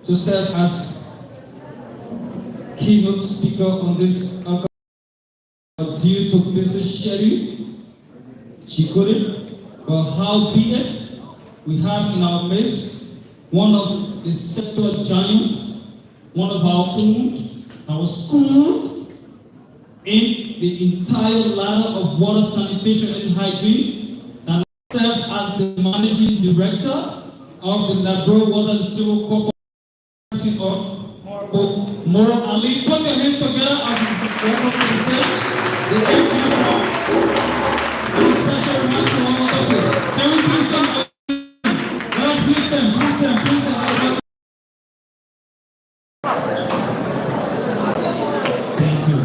[SPEAKER 1] to serve as keynote speaker on this due to busy schedule. She couldn't, but how be it, we have in our midst one of the sector giants, one of our own, our school, in the entire ladder of water sanitation and hygiene, and serve as the managing director of the Labro Water and Civil Corporation of Moro Ali. Put your hands together as you welcome to the stage. The special remarks to one of you. Can we please stand? Let us please stand.
[SPEAKER 9] Thank you.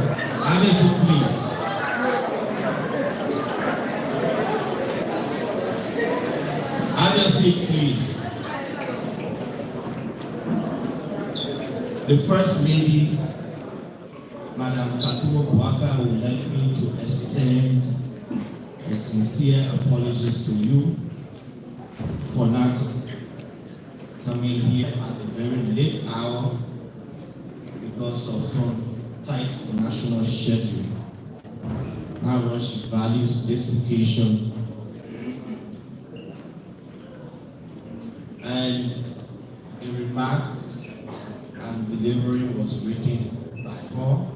[SPEAKER 9] Alice, please. Have your seat, please. The First Lady, Madam Ku-Wor, would like me to extend a sincere apologies to you for not coming here at the very late hour because of some tight national schedule. However, she values this occasion and the remarks and delivery was written by her,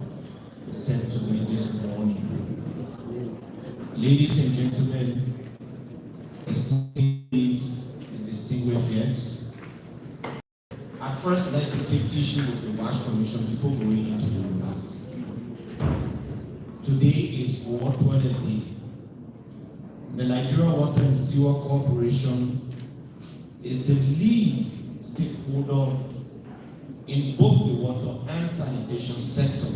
[SPEAKER 9] sent to me this morning. Ladies and gentlemen, esteemed first like to take issue with the WASH Commission before going into the remarks. Today is World Toilet Day. The Nigeria Water and Sewer Corporation is the lead stakeholder in both the water and sanitation sector.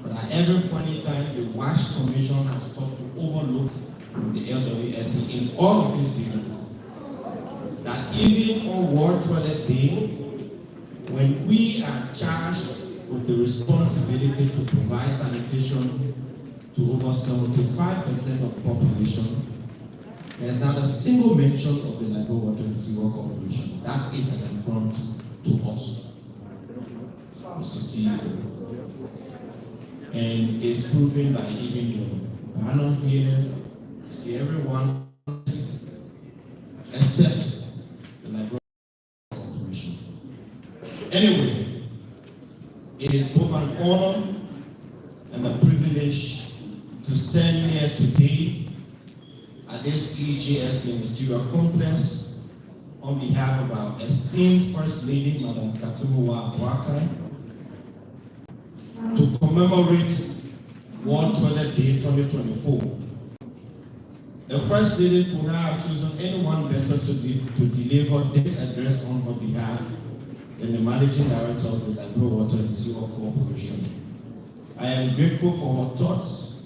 [SPEAKER 9] But at every point in time, the WASH Commission has sought to overlook the LWSC in all of its dealings. That even on World Toilet Day, when we are charged with the responsibility to provide sanitation to over 75% of the population, there's not a single mention of the Nigeria Water and Sewer Corporation. That is an affront to us, Mr. CEO. And it's proven by even the panel here, see everyone except the Nigeria Corporation. Anyway, it is both an honor and a privilege to stand here today at this EJS Ministerial Complex on behalf of our esteemed First Lady, Madam Ku-Wor TV, to commemorate World Toilet Day 2024. The First Lady could not have chosen anyone better to deliver this address on her behalf than the Managing Director of the Nigeria Water and Sewer Corporation. I am grateful for her thoughts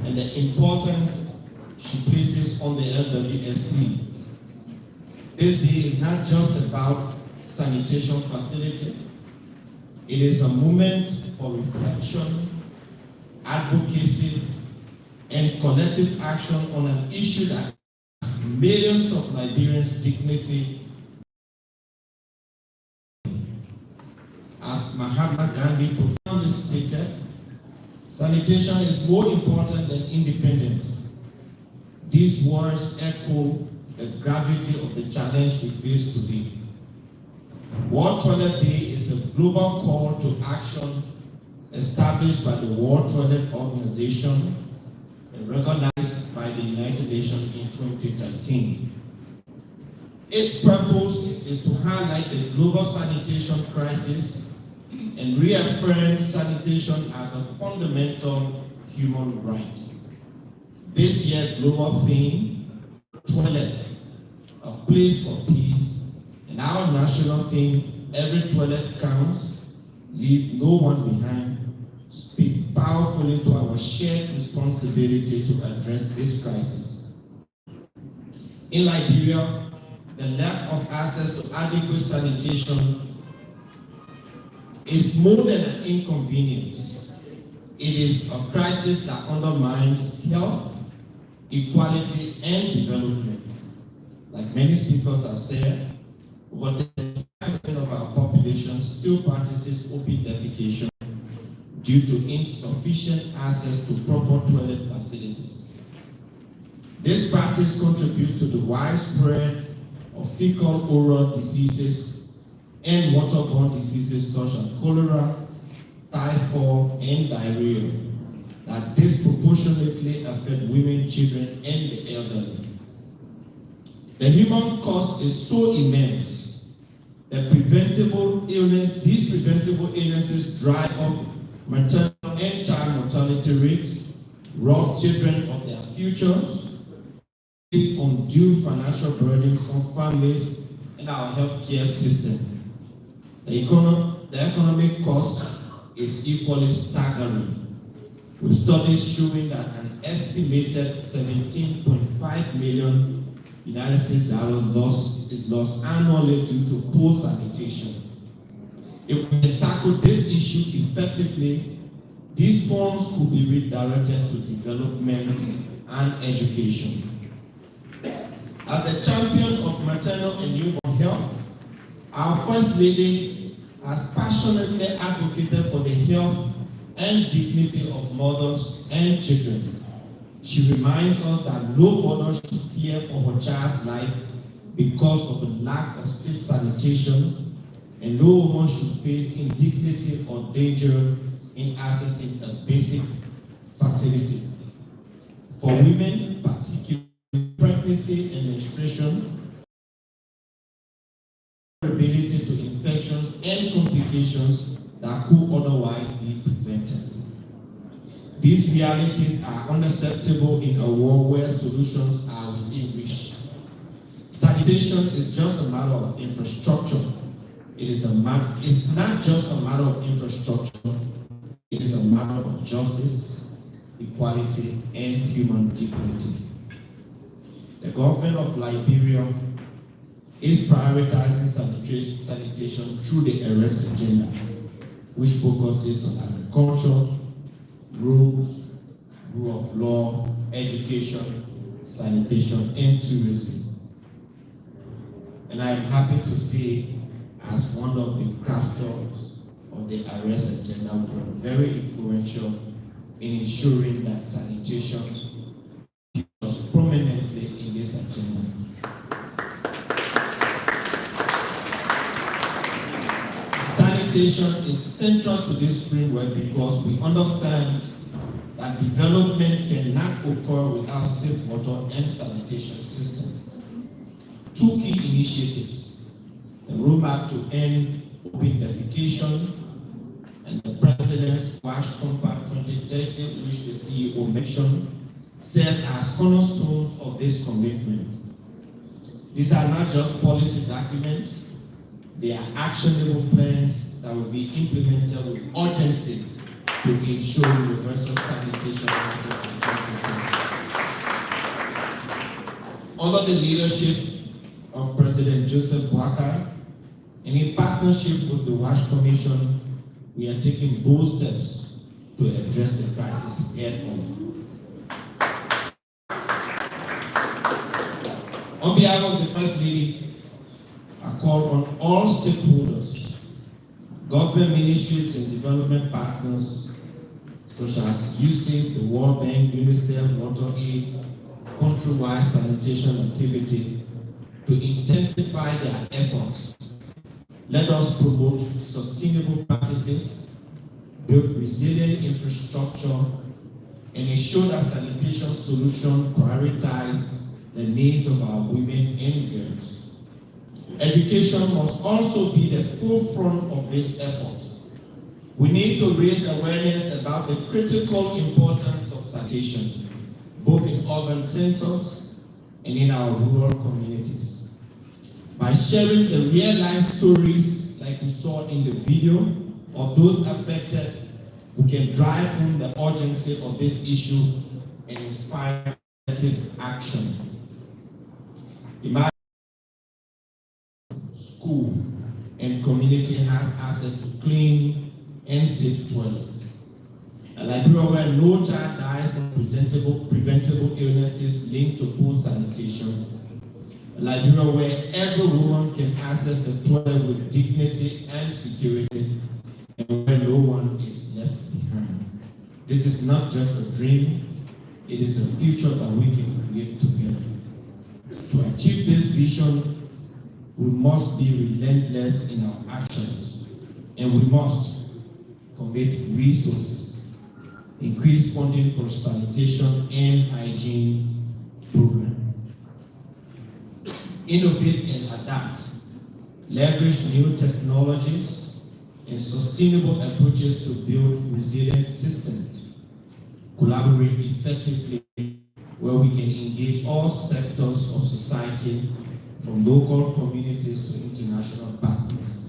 [SPEAKER 9] and the importance she places on the LWSC. This day is not just about sanitation facility. It is a moment for reflection, advocacy, and collective action on an issue that millions of Nigerians' dignity. As Mahatma Gandhi profoundly stated, sanitation is more important than independence. These words echo the gravity of the challenge we face today. World Toilet Day is a global call to action established by the World Toilet Organization and recognized by the United Nations in 2013. Its purpose is to highlight the global sanitation crisis and reaffirm sanitation as a fundamental human right. This year's global theme, Toilet, a place for peace, and our national theme, Every Toilet Counts, Leave No One Behind, speak powerfully to our shared responsibility to address this crisis. In Liberia, the lack of access to adequate sanitation is more than an inconvenience. It is a crisis that undermines health, equality, and development. Like many speakers have said, over 10% of our population still practices open defecation due to insufficient access to proper toilet facilities. This practice contributes to the widespread of fecal oral diseases and waterborne diseases such as cholera, typhoid, and diarrhea that disproportionately affect women, children, and the elderly. The human cost is so immense that these preventable illnesses drive up maternal and child mortality rates, rob children of their futures, place undue financial burdens on families and our healthcare system. The economic cost is equally staggering, with studies showing that an estimated $17.5 million United States dollars is lost annually due to poor sanitation. If we can tackle this issue effectively, these funds could be redirected to development and education. As a champion of maternal and newborn health, our First Lady has passionately advocated for the health and dignity of mothers and children. She reminds us that no mother should fear for her child's life because of the lack of safe sanitation, and no woman should face indignity or danger in accessing a basic facility. For women, particularly pregnancy and menstruation, ability to ramifications that could otherwise be prevented. These realities are unacceptable in a world where solutions are within reach. Sanitation is just a matter of infrastructure. It's not just a matter of infrastructure, it is a matter of justice, equality, and human dignity. The government of Liberia is prioritizing sanitation through the arrest agenda, which focuses on agriculture, rules, rule of law, education, sanitation, and tourism. And I am happy to say, as one of the crafters of the arrest agenda, we were very influential in ensuring that sanitation was prominently in this agenda. Sanitation is central to this framework because we understand that development cannot occur without safe water and sanitation systems. Two key initiatives, the roadmap to end open defecation and the President's WASH Compact 2030, which the CEO mentioned, serve as cornerstones of this commitment. These are not just policy documents, they are actionable plans that will be implemented with urgency to ensure universal sanitation access in 2020. Under the leadership of President Joseph Boakai, and in partnership with the WASH Commission, we are taking bold steps to address the crisis head on. On behalf of the First Lady, I call on all stakeholders, government ministries and development partners, such as USAID, the World Bank, UNICEF, WaterAid, countrywide sanitation activity, to intensify their efforts. Let us promote sustainable practices, build resilient infrastructure, and ensure that sanitation solutions prioritize the needs of our women and girls. Education must also be the forefront of this effort. We need to raise awareness about the critical importance of sanitation, both in urban centers and in our rural communities. By sharing the real-life stories like we saw in the video of those affected, we can drive home the urgency of this issue and inspire collective action. Imagine school and community has access to clean and safe toilets. A Liberia where no child dies from preventable illnesses linked to poor sanitation. A Liberia where every woman can access a toilet with dignity and security, and where no one is left behind. This is not just a dream, it is a future that we can create together. To achieve this vision, we must be relentless in our actions, and we must commit resources, increase funding for sanitation and hygiene programs, innovate and adapt, leverage new technologies and sustainable approaches to build resilient systems, collaborate effectively where we can engage all sectors of society, from local communities to international partners,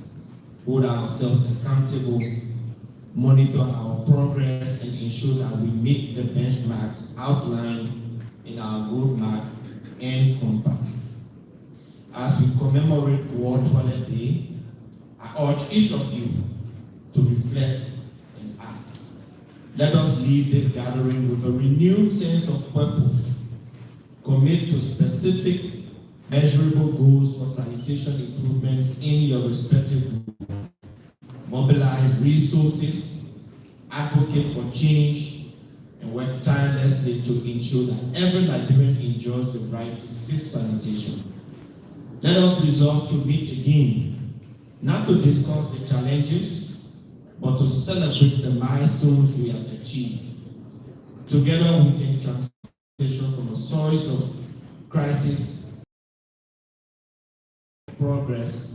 [SPEAKER 9] hold ourselves accountable, monitor our progress, and ensure that we meet the benchmarks outlined in our roadmap and compact. As we commemorate World Toilet Day, I urge each of you to reflect and act. Let us leave this gathering with a renewed sense of purpose, commit to specific, measurable goals for sanitation improvements in your respective groups, mobilize resources, advocate for change, and work tirelessly to ensure that every Liberian enjoys the right to safe sanitation. Let us resolve to meet again, not to discuss the challenges, but to celebrate the milestones we have achieved. Together we can transform from a source of crisis, progress,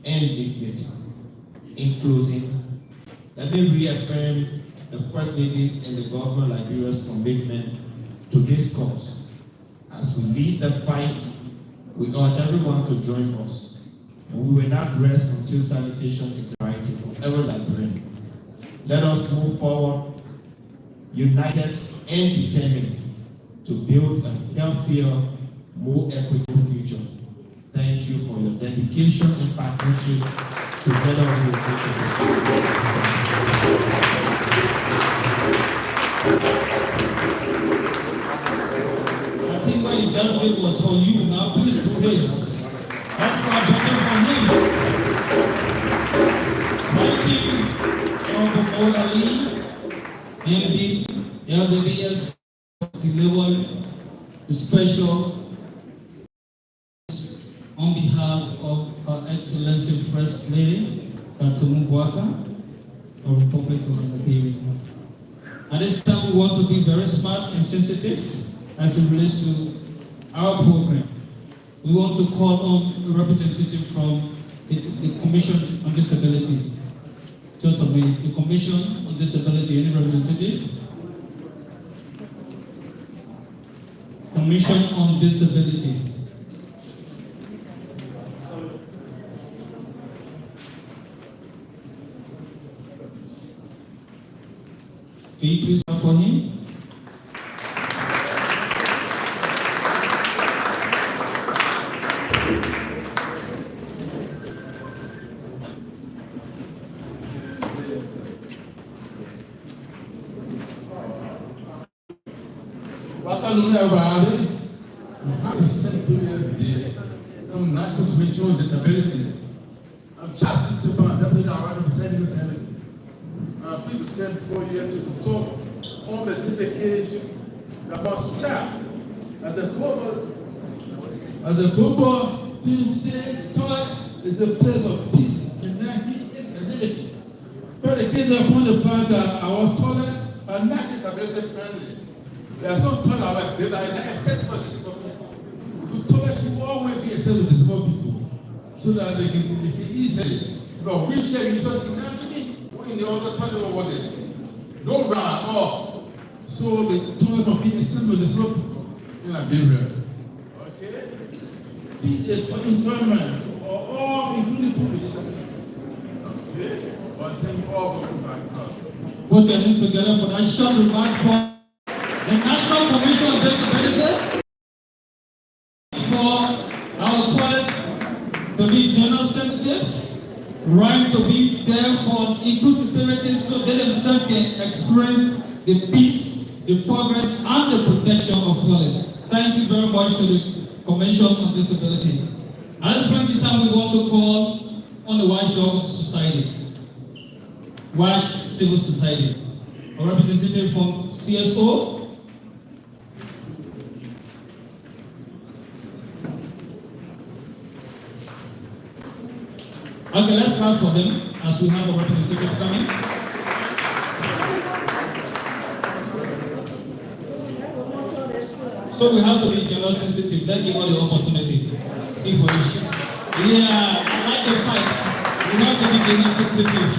[SPEAKER 9] and dignity.
[SPEAKER 11] In closing, let me reaffirm the First Lady's and the Government of Liberia's commitment to this cause. As we lead the fight, we urge everyone to join us. And we will not rest until sanitation is a priority for every Liberian. Let us move forward, united and determined to build a healthier, more equitable future. Thank you for your dedication and partnership. Together we will take it.
[SPEAKER 1] I think what he just did was for you. Now please do this. That's not better for him. Thank you, Honorable Ali, MD, LDBS, delivered the special on behalf of Her Excellency First Lady, Katumu Bwaka, of Republic of Liberia. At this time, we want to be very smart and sensitive as it relates to our program. We want to call on a representative from the Commission on Disability. Just a minute. The Commission on Disability, any representative? Commission on Disability. Can you please clap for him?
[SPEAKER 3] Welcome everybody. Happy celebrating the National Commission on Disability. I'm Justice Sipan, Deputy Director of Technical Services. People stand before you to talk on the dedication about staff at the Ku-Wor being said, taught is a place of peace, and that he is a living. But the kids are upon the fact that our toilets are not disability friendly. There are some toilets that are not accessible to disabled people. The toilets will always be accessible to disabled people so that they can easily. Because wheelchair use in the other toilet over there. No round or so the toilet will be assembled as well in Liberia. Okay? Peace is for enjoyment for all, including people with disabilities. Okay? Well, thank you all for coming back.
[SPEAKER 1] Put your hands together for that short remark from the National Commission on Disability for our toilet to be gender sensitive. Right to be there for inclusivity so they themselves can experience the peace, the progress, and the protection of toilet. Thank you very much to the Commission on Disability. At this point in time, we want to call on the watchdog of society, Watch Civil Society, a representative from CSO. Okay, let's clap for them as we have a representative coming. So we have to be gender sensitive. Let's give her the opportunity. See for you. Yeah, I like the fight. We have to be gender sensitive.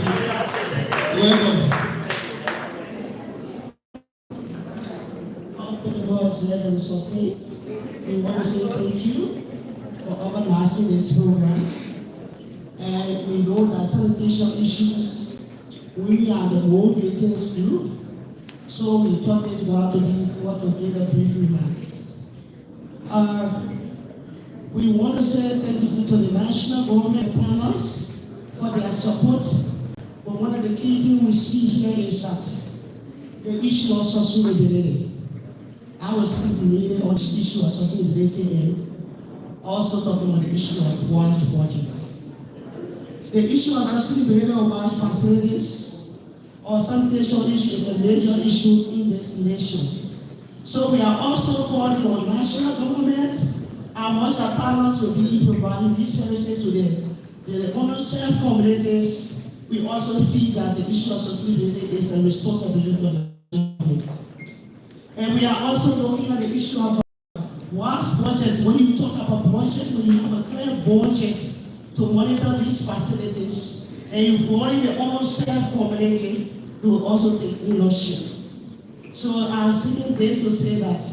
[SPEAKER 1] Welcome.
[SPEAKER 12] We want to say thank you for organizing this program. And we know that sanitation issues really are the most greatest group. So we thought it was to be what to give a brief remarks. We want to say thank you to the national government partners for their support. But one of the key things we see here is that the issue of sustainability. I was speaking really on the issue of sustainability and also talking on the issue of wide budgets. The issue of sustainability of our facilities or sanitation issue is a major issue in this nation. So we are also calling on national government and most our partners will be providing these services to the unsaved communities. We also feel that the issue of sustainability is a responsibility of the government. And we are also looking at the issue of what's budget. When you talk about budget, when you have a clear budget to monitor these facilities, And involving the ourselves community to also take ownership. So I'm saying this to say that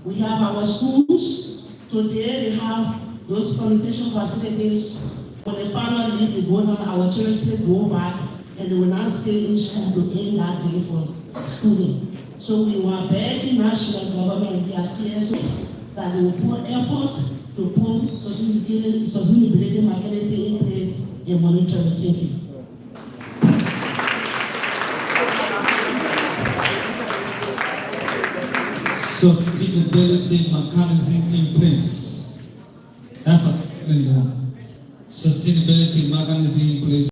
[SPEAKER 12] we have our schools. Today they have those sanitation facilities. When the panel leave, they go down, our children still go back, and they will not stay in school to end that day for schooling. So we were begging national government, we are CSOs, that they will put efforts to put sustainability mechanism in place and monitor the thinking.
[SPEAKER 1] Sustainability mechanism in place. That's a sustainability mechanism in place.